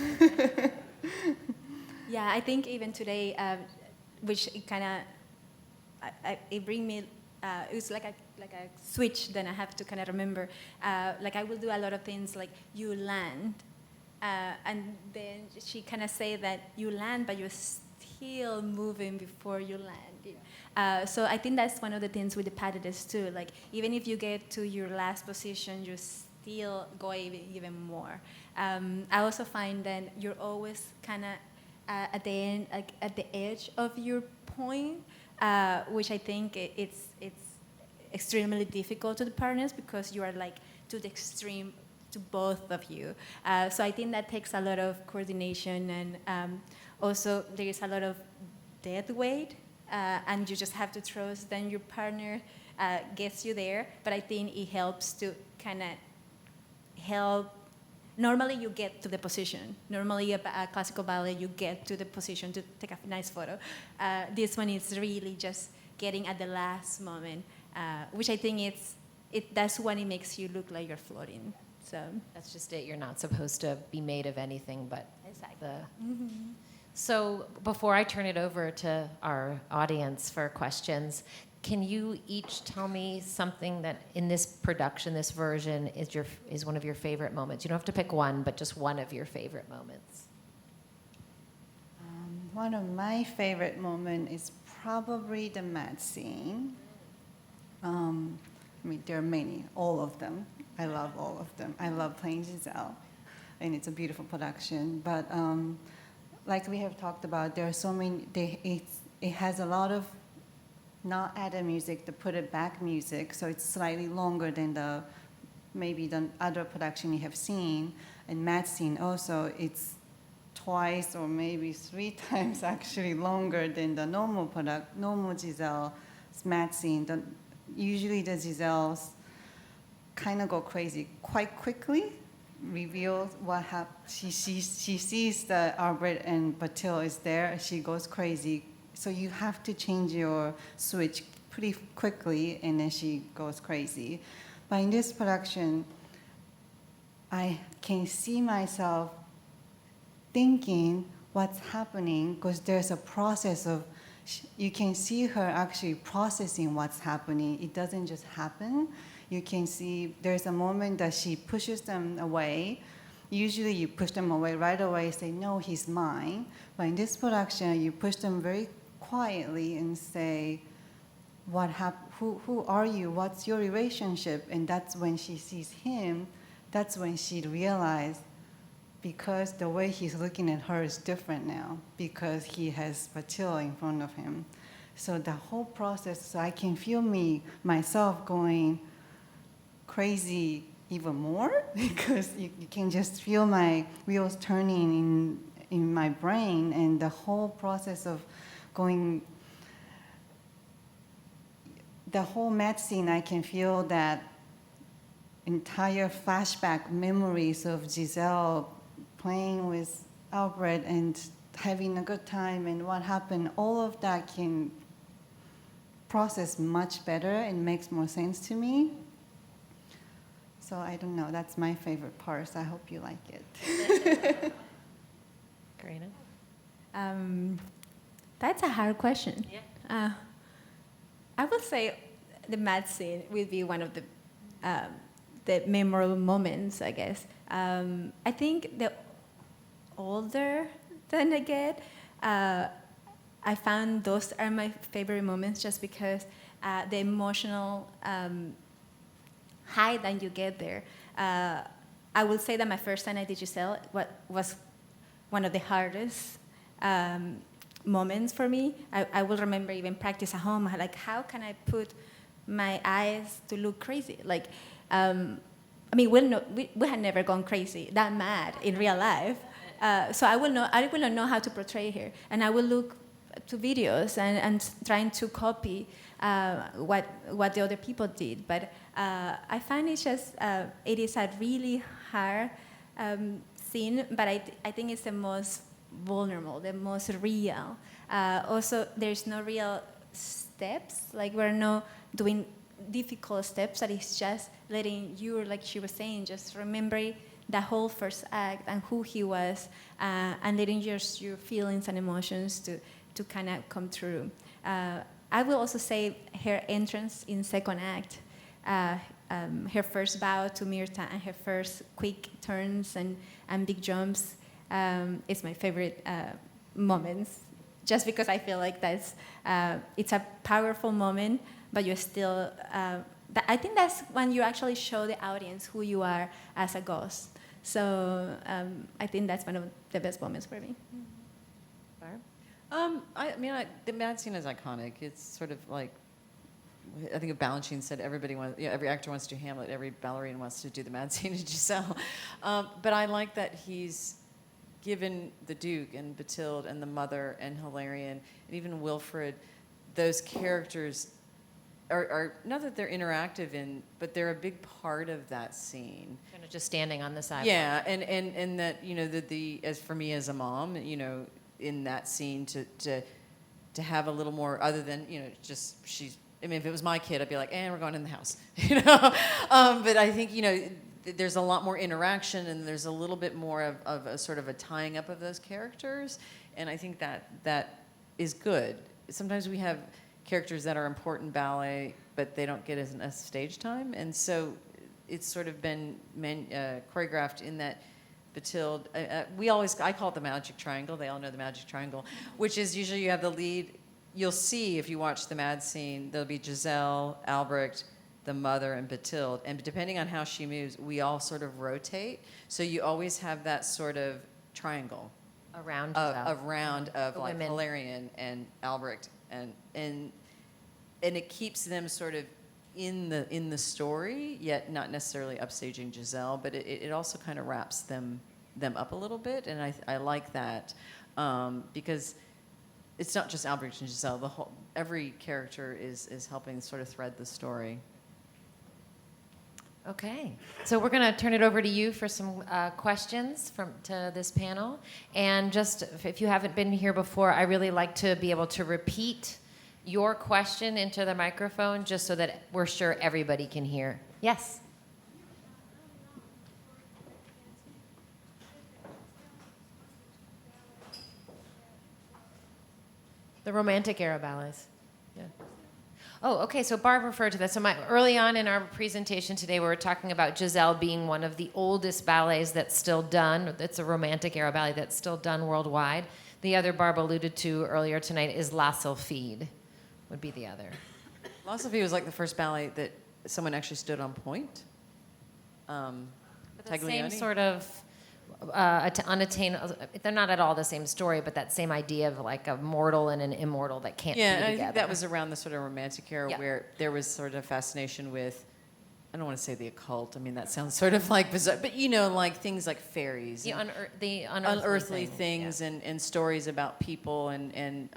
Speaker 5: Yeah, I think even today, which it kind of, it bring me, it was like a switch. Then I have to kind of remember, like I will do a lot of things like you land, and then she kind of say that you land, but you're still moving before you land. You know? So I think that's one of the things with the Panelist too. Like even if you get to your last position, you still go even more. I also find that you're always kind of at the end, like at the edge of your point, which I think it's extremely difficult to the partners because you are like to the extreme to both of you. So I think that takes a lot of coordination, and also there is a lot of dead weight. And you just have to trust then your partner gets you there. But I think it helps to kind of help. Normally you get to the position. Normally a classical ballet, you get to the position to take a nice photo. This one is really just getting at the last moment, which I think that's when it makes you look like you're floating. So
Speaker 1: That's just it. You're not supposed to be made of anything but
Speaker 5: exactly.
Speaker 1: So before I turn it over to our audience for questions, can you each tell me something that in this production, this version, is one of your favorite moments? You don't have to pick one, but just one of your favorite moments.
Speaker 4: One of my favorite moments is probably the mat scene. I mean, there are many, all of them. I love all of them. I love playing Giselle, and it's a beautiful production. But like we have talked about, there are so many. It has a lot of not added music, the put it back music, so it's slightly longer than maybe the other production you have seen. And mat scene also, it's twice or maybe 3 times actually longer than the normal Giselle's mat scene. Usually the Giselles kind of go crazy quite quickly, reveals what happened. She sees that Albrecht and Batil is there, she goes crazy. So you have to change your switch pretty quickly, and then she goes crazy. But in this production, I can see myself thinking what's happening, because there's a process of, you can see her actually processing what's happening. It doesn't just happen. You can see there's a moment that she pushes them away, usually you push them away right away, say, no, he's mine. But in this production, you push them very quietly and say, who are you? What's your relationship? And that's when she sees him, that's when she realized, because the way he's looking at her is different now, because he has Patil in front of him. So the whole process, so I can feel myself going crazy even more, because you can just feel my wheels turning in my brain, and the whole process of going, the whole mat scene, I can feel that entire flashback memories of Giselle playing with Albrecht and having a good time and what happened, all of that can process much better and makes more sense to me. So I don't know, that's my favorite part, so I hope you like it.
Speaker 1: Karina?
Speaker 5: That's a hard question.
Speaker 1: Yeah.
Speaker 5: I would say the mat scene will be one of the memorable moments, I guess. I think the older than I get, I found those are my favorite moments just because the emotional high that you get there. I will say that my first time I did Giselle was one of the hardest moments for me. I will remember even practice at home, like how can I put my eyes to look crazy? Like, I mean, we had never gone crazy, that mad in real life. So I will not know how to portray her. And I will look to videos and trying to copy what the other people did. But I find it is a really hard scene, but I think it's the most vulnerable, the most real. Also, there's no real steps, like we're not doing difficult steps, that it's just letting you, like she was saying, just remembering the whole first act and who he was, and letting your feelings and emotions to kind of come through. I will also say her entrance in second act, her first bow to Myrtha and her first quick turns and big jumps is my favorite moments, just because I feel like it's a powerful moment, but you're still, I think that's when you actually show the audience who you are as a ghost. So I think that's one of the best moments for me.
Speaker 1: Barb?
Speaker 2: The mad scene is iconic. It's sort of like, I think Balanchine said every actor wants to do Hamlet, every ballerina wants to do the mad scene in Giselle. But I like that he's given the Duke and Bathilde and the mother and Hilarion and even Wilfred, those characters are not that they're interactive but they're a big part of that scene.
Speaker 1: Kind of just standing on the side.
Speaker 2: Yeah, and that, as for me as a mom, in that scene to have a little more, other than, if it was my kid, I'd be like, we're going in the house, But I think, there's a lot more interaction and there's a little bit more of a sort of a tying up of those characters, and I think that is good. Sometimes we have characters that are important ballet, but they don't get as stage time, and so it's sort of been choreographed in that Bathilde. I call it the magic triangle. They all know the magic triangle, which is usually you have the lead. You'll see if you watch the mad scene, there'll be Giselle, Albrecht, the mother, and Bathilde, and depending on how she moves, we all sort of rotate. So you always have that sort of triangle
Speaker 1: Around
Speaker 2: of
Speaker 1: the
Speaker 2: like
Speaker 1: women.
Speaker 2: Hilarion and Albrecht, and it keeps them sort of in the story, yet not necessarily upstaging Giselle, but it also kind of wraps them up a little bit, and I like that because it's not just Albrecht and Giselle. Every character is helping sort of thread the story.
Speaker 1: Okay, so we're going to turn it over to you for some questions to this panel. And just if you haven't been here before, I really like to be able to repeat your question into the microphone just so that we're sure everybody can hear. Yes? The Romantic era ballets. Yeah. Oh, okay. So Barb referred to that. So early on in our presentation today, we were talking about Giselle being one of the oldest ballets that's still done. It's a Romantic era ballet that's still done worldwide. The other Barb alluded to earlier tonight is La Sylphide, would be the other.
Speaker 2: La Sylphide was like the first ballet that someone actually stood on point.
Speaker 1: But the same
Speaker 2: Taglioni?
Speaker 1: sort of unattainable. They're not at all the same story, but that same idea of like a mortal and an immortal that can't
Speaker 2: Yeah,
Speaker 1: be
Speaker 2: and I
Speaker 1: together.
Speaker 2: think that was around the sort of Romantic era
Speaker 1: Yeah.
Speaker 2: where there was sort of fascination with, I don't want to say the occult. I mean, that sounds sort of like bizarre, but you know, like things like fairies.
Speaker 1: the,
Speaker 2: and
Speaker 1: the
Speaker 2: unearthly
Speaker 1: things.
Speaker 2: things and stories about people and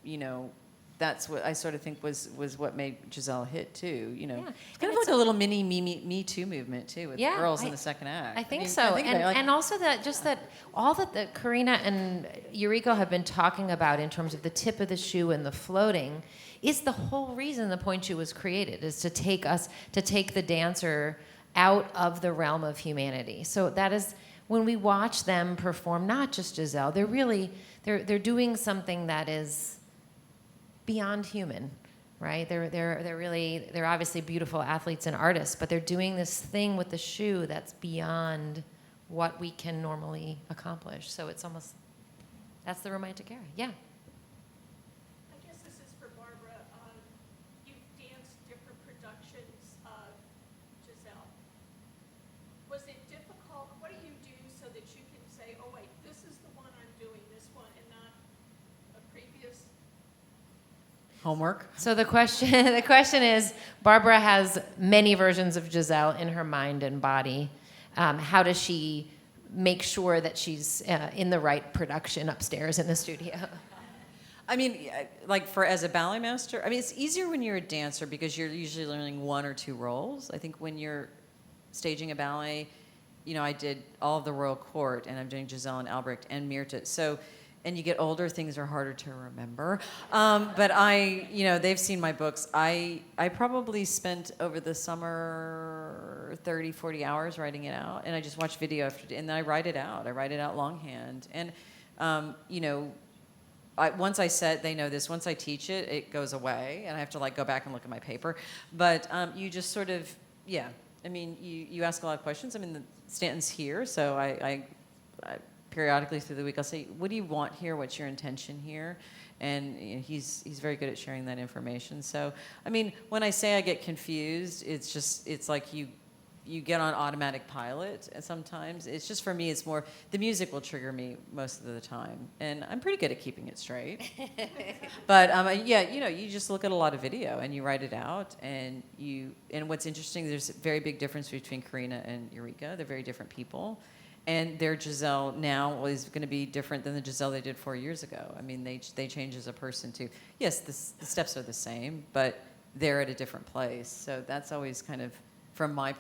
Speaker 2: you know, that's what I sort of think was what made Giselle hit too. You know,
Speaker 1: Yeah.
Speaker 2: it's kind
Speaker 1: And
Speaker 2: of like a little mini Me Too movement too with
Speaker 1: Yeah,
Speaker 2: girls in the second act.
Speaker 1: I think
Speaker 2: mean,
Speaker 1: so,
Speaker 2: think about it, like-
Speaker 1: and also that all that Karina and Yuriko have been talking about in terms of the tip of the shoe and the floating is the whole reason the point shoe was created, is to take the dancer out of the realm of humanity. So that is when we watch them perform, not just Giselle, they're doing something that is beyond human, right? They're obviously beautiful athletes and artists, but they're doing this thing with the shoe that's beyond what we can normally accomplish. So it's almost, that's the Romantic era. Yeah.
Speaker 6: I guess this is for Barbara. You've danced different productions of Giselle. Was it difficult? What do you do so that you can say, oh wait, this is the one I'm doing, this one, and not a previous?
Speaker 2: Homework.
Speaker 1: So the question is, Barbara has many versions of Giselle in her mind and body. How does she make sure that she's in the right production upstairs in the studio?
Speaker 2: I mean, like as a ballet master, I mean, it's easier when you're a dancer because you're usually learning one or two roles. I think when you're staging a ballet, you know, I did all of the Royal Court, and I'm doing Giselle and Albrecht and Myrtha. So, and you get older, things are harder to remember. But you know, they've seen my books. I probably spent over the summer 30, 40 hours writing it out, and I just watch video after, and then I write it out. I write it out longhand, and you know. Once I set, they know this, once I teach it, it goes away, and I have to like go back and look at my paper. But you just sort of, yeah. I mean, you ask a lot of questions. I mean, Stanton's here, so I periodically through the week, I'll say, what do you want here? What's your intention here? And you know, he's very good at sharing that information. So, I mean, when I say I get confused, it's like you get on automatic pilot sometimes. It's just, for me, it's more, the music will trigger me most of the time. And I'm pretty good at keeping it straight. But yeah, you know, you just look at a lot of video and you write it out. And what's interesting, there's a very big difference between Karina and Eureka. They're very different people. And their Giselle now is going to be different than the Giselle they did 4 years ago. I mean, they change as a person too. Yes, the steps are the same, but they're at a different place. So that's always kind of, from my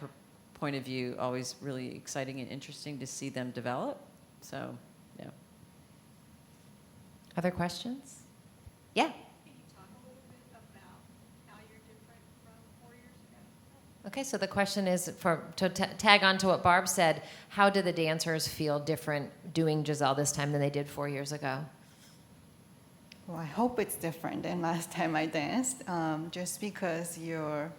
Speaker 2: point of view, always really exciting and interesting to see them develop. So, yeah.
Speaker 1: Other questions? Yeah.
Speaker 6: Can you talk a little bit about how you're different from 4 years ago?
Speaker 1: Okay, so the question is, to tag on to what Barb said, how do the dancers feel different doing Giselle this time than they did 4 years ago?
Speaker 4: Well, I hope it's different than last time I danced, just because your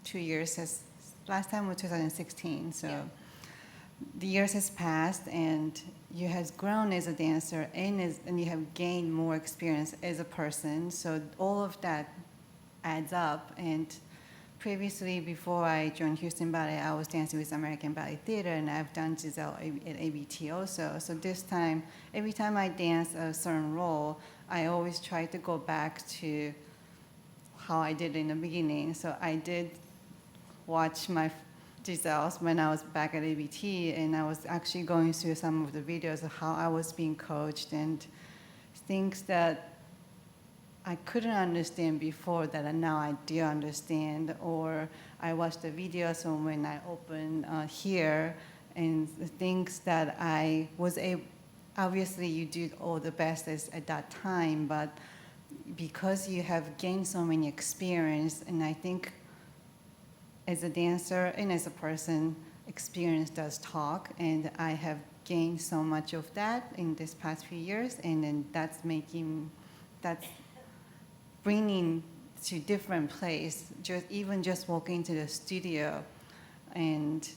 Speaker 4: 2 years has, last time was 2016, so
Speaker 1: Yeah.
Speaker 4: the years has passed and you have grown as a dancer and you have gained more experience as a person, so all of that adds up. And previously, before I joined Houston Ballet, I was dancing with American Ballet Theater, and I've done Giselle at ABT also. So this time, every time I dance a certain role, I always try to go back to how I did in the beginning. So I did watch my Giselle's when I was back at ABT, and I was actually going through some of the videos of how I was being coached and things that I couldn't understand before that now I do understand. Or I watched the videos from when I opened here, and the things that I was able, obviously you did all the best at that time, but because you have gained so many experience, and I think as a dancer and as a person, experience does talk, and I have gained so much of that in this past few years, and then that's bringing to different place, just walking to the studio and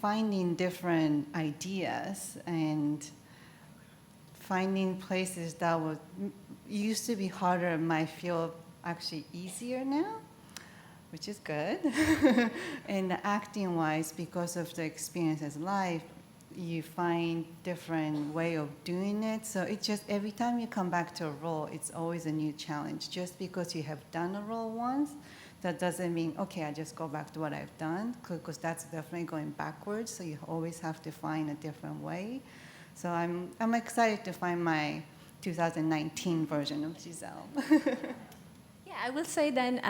Speaker 4: finding different ideas and finding places that used to be harder might feel actually easier now, which is good. And acting-wise, because of the experience as life, you find different way of doing it. So it's just every time you come back to a role, it's always a new challenge. Just because you have done a role once, that doesn't mean, okay, I just go back to what I've done, because that's definitely going backwards. So you always have to find a different way. So I'm excited to find my 2019 version of Giselle.
Speaker 5: Yeah, I will say then,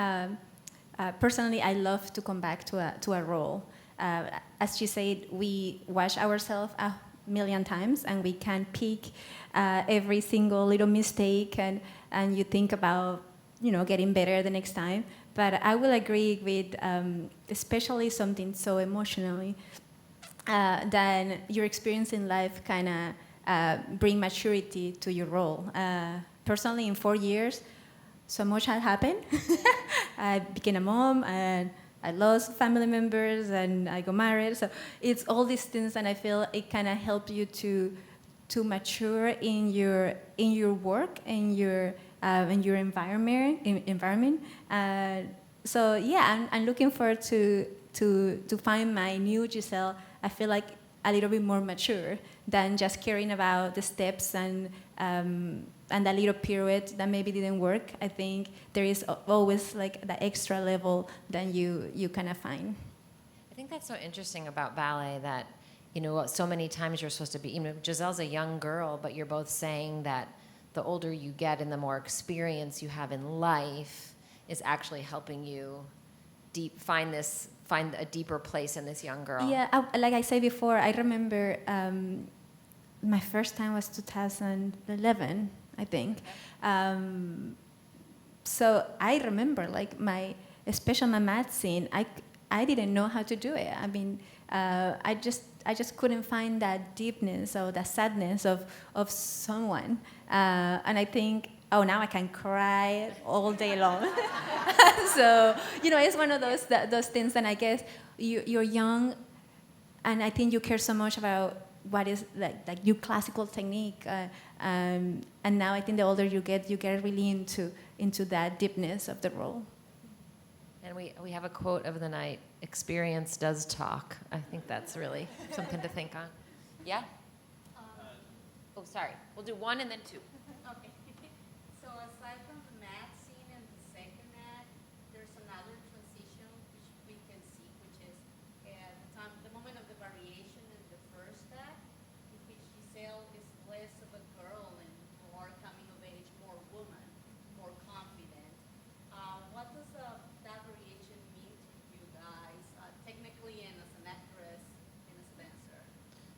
Speaker 5: personally, I love to come back to a role. As she said, we watch ourselves a million times, and we can pick every single little mistake, and you think about, getting better the next time. But I will agree with, especially something so emotionally, that your experience in life kind of bring maturity to your role. Personally, in 4 years, so much had happened. I became a mom, and I lost family members, and I got married. So it's all these things, and I feel it kind of helps you to mature in your work and your environment. So yeah, I'm looking forward to find my new Giselle. I feel like a little bit more mature than just caring about the steps and that little pirouette that maybe didn't work. I think there is always like the extra level that you kind of find.
Speaker 1: I think that's so interesting about ballet that, so many times you're supposed to be, Giselle's a young girl, but you're both saying that the older you get and the more experience you have in life is actually helping you find a deeper place in this young girl.
Speaker 5: Yeah, like I said before, I remember my first time was 2011, I think. So I remember especially my math scene, I didn't know how to do it. I mean, I just couldn't find that deepness or that sadness of someone. And I think, now I can cry all day long. So, it's one of those things, and I guess you're young, and I think you care so much about what is like your classical technique, and now I think the older you get really into that deepness of the role.
Speaker 1: And we have a quote of the night: "Experience does talk." I think that's really something to think on. Yeah. Oh, sorry. We'll do one and then two.
Speaker 7: Okay. So aside from the math scene and the second act, there's another transition which we can see, which is the moment of the variation in the first act, in which Giselle is less of a girl and more coming of age, more woman, more confident. What does that variation mean to you guys, technically and as an actress and as a dancer?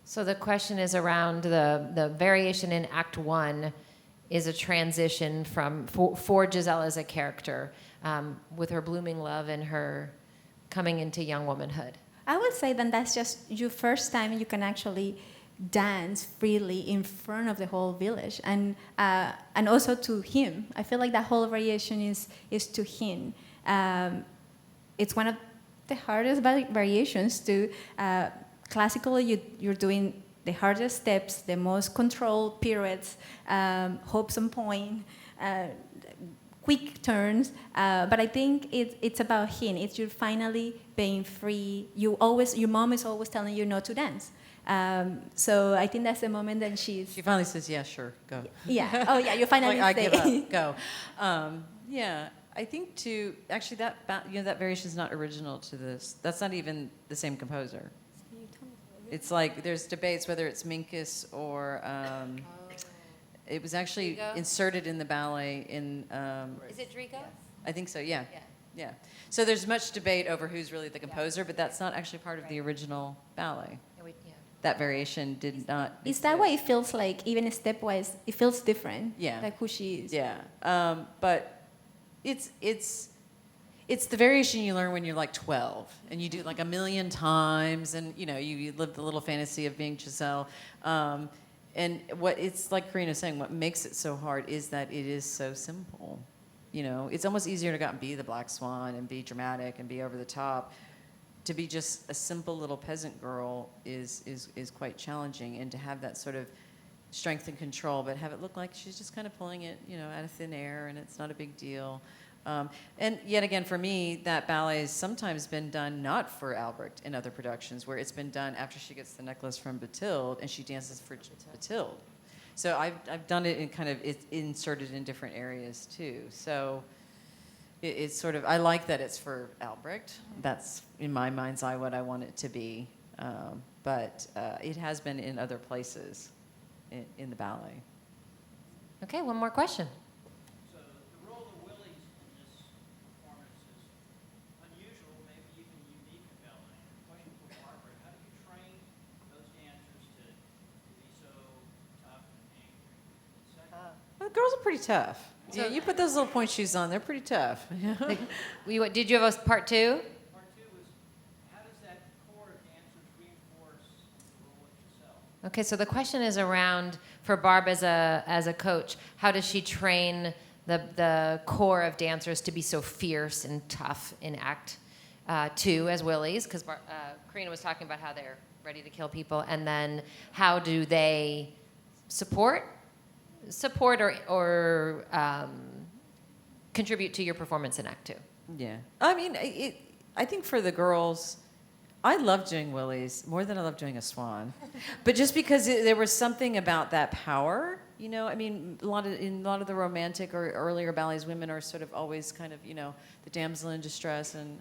Speaker 1: So the question is around the variation in Act 1 is a transition for Giselle as a character, with her blooming love and her coming into young womanhood.
Speaker 5: I would say that that's just your first time you can actually dance freely in front of the whole village, and also to him. I feel like that whole variation is to him. It's one of the hardest variations to. Classically, you're doing the hardest steps, the most controlled pirouettes, hopes on point, quick turns. But I think it's about him. It's you finally being free. Your mom is always telling you not to dance. So I think that's the moment that
Speaker 2: She finally says, "Yeah, sure, go."
Speaker 5: Yeah. Oh, yeah. You finally
Speaker 2: I
Speaker 5: say.
Speaker 2: give up. Go. Yeah. I think actually that variation is not original to this. That's not even the same composer. It's like there's debates whether it's Minkus or it was actually
Speaker 1: Drigo?
Speaker 2: inserted in the ballet in.
Speaker 1: Is it Drigo?
Speaker 2: I think so. Yeah. Yeah. So there's much debate over who's really the composer, but that's not actually part of the original ballet. That variation did not.
Speaker 5: Is that why it feels like, even stepwise, it feels different?
Speaker 2: Yeah.
Speaker 5: Like who she is.
Speaker 2: Yeah. But it's the variation you learn when you're like 12, and you do it like a million times, and you live the little fantasy of being Giselle. And what it's like Karina's saying, what makes it so hard is that it is so simple. you know, it's almost easier to go out and be the black swan and be dramatic and be over the top. To be just a simple little peasant girl is quite challenging, and to have that sort of strength and control, but have it look like she's just kind of pulling it, you know, out of thin air, and it's not a big deal. And yet again, for me, that ballet has sometimes been done not for Albrecht in other productions, where it's been done after she gets the necklace from Bathilde and she dances for Bathilde. So I've done it in kind of, it's inserted in different areas too. So it's sort of, I like that it's for Albrecht. That's, in my mind's eye, what I want it to be. But it has been in other places in the ballet.
Speaker 1: Okay, one more question.
Speaker 8: So the role of Willis in this performance is unusual, maybe even unique in ballet. Question for Barbara: how do you train those dancers to be so tough and angry? Second,
Speaker 2: Well, the girls are pretty tough. Yeah, you put those little point shoes on, they're pretty tough.
Speaker 1: Did you have a part two?
Speaker 8: part two was, how does that core of dancers reinforce the role of Giselle?
Speaker 1: Okay, so the question is around, for Barb as a coach, how does she train the core of dancers to be so fierce and tough in Act 2 as Willis? Because Karina was talking about how they're ready to kill people, and then how do they support or contribute to your performance in Act 2?
Speaker 2: Yeah. I mean, I think for the girls, I love doing Willis more than I love doing a swan. But just because there was something about that power, you know, I mean, in a lot of the romantic or earlier ballets, women are sort of always kind of, you know, the damsel in distress and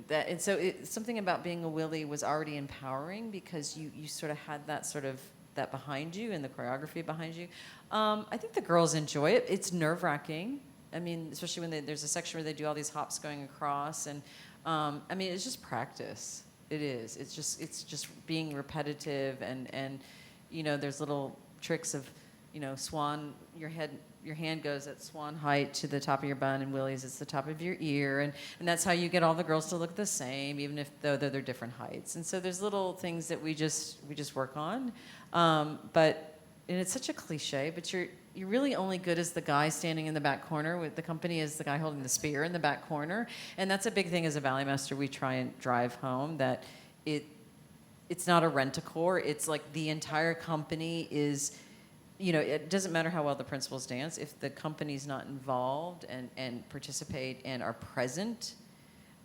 Speaker 2: that. And so something about being a Willie was already empowering, because you sort of had that sort of, that behind you and the choreography behind you. I think the girls enjoy it. It's nerve-wracking. I mean, especially when there's a section where they do all these hops going across, and I mean, it's just practice. It is. It's just being repetitive, and you know, there's little tricks of, you know, swan. Your hand goes at swan height to the top of your bun, and Willie's it's the top of your ear, and that's how you get all the girls to look the same, even if though they're different heights. And so there's little things that we just work on, but. And it's such a cliche, but you're really only good as the guy standing in the back corner. With the company is the guy holding the spear in the back corner, and that's a big thing as a ballet master. We try and drive home that it's not a rent-a-corps. It's like the entire company is, you know, it doesn't matter how well the principals dance if the company's not involved and participate and are present.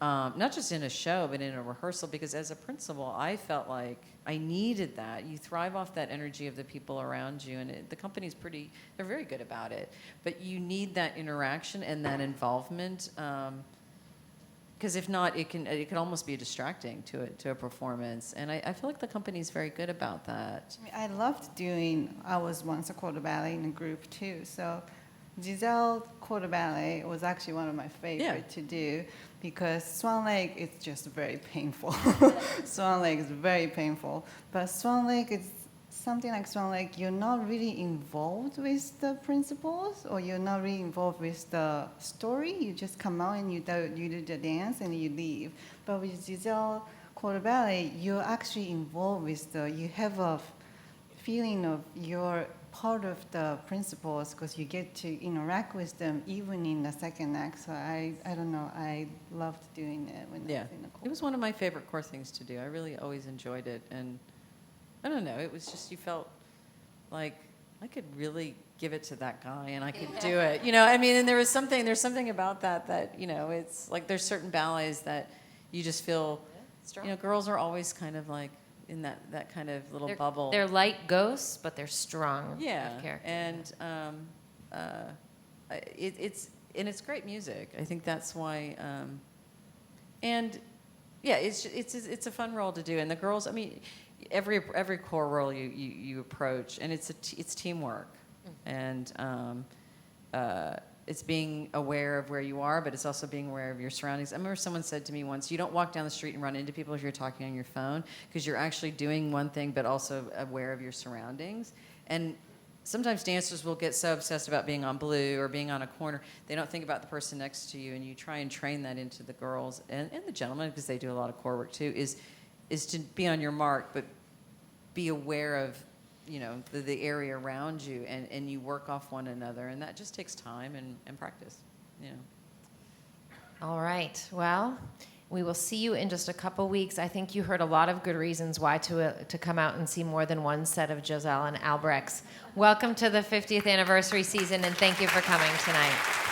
Speaker 2: Not just in a show, but in a rehearsal, because as a principal, I felt like I needed that. You thrive off that energy of the people around you, and the company's they're very good about it. But you need that interaction and that involvement, because if not, it can almost be distracting to a performance. And I feel like the company's very good about that.
Speaker 4: I mean, I loved I was once a quarter ballet in a group too, so Giselle quarter ballet was actually one of my favorite to do, because Swan Lake is just very painful. Swan Lake is very painful. But Swan Lake is something like Swan Lake, you're not really involved with the principals, or you're not really involved with the story. You just come out and you do the dance and you leave. But with Giselle quarter ballet, you're actually involved with you have a feeling of you're part of the principals, because you get to interact with them even in the second act. So I don't know, I loved doing it when I was in the corps.
Speaker 2: It was one of my favorite core things to do. I really always enjoyed it, and I don't know, it was just, you felt like I could really give it to that guy and I could do it. You know, I mean, and there's something about that, you know, it's like there's certain ballets that you just feel, you know, girls are always kind of like in that kind of little bubble.
Speaker 1: They're light ghosts, but they're strong.
Speaker 2: Yeah,
Speaker 1: character.
Speaker 2: and it's great music. I think that's why, and yeah, it's a fun role to do. And the girls, I mean, every core role you approach, and it's teamwork, and it's being aware of where you are, but it's also being aware of your surroundings. I remember someone said to me once, you don't walk down the street and run into people if you're talking on your phone, because you're actually doing one thing, but also aware of your surroundings. And sometimes dancers will get so obsessed about being on blue or being on a corner, they don't think about the person next to you, and you try and train that into the girls and the gentlemen, because they do a lot of core work too, is to be on your mark, but be aware of, you know, the area around you, and you work off one another, and that just takes time and practice. you know.
Speaker 1: All right. Well, we will see you in just a couple weeks. I think you heard a lot of good reasons why to come out and see more than one set of Giselle and Albrechts. Welcome to the 50th anniversary season, and thank you for coming tonight.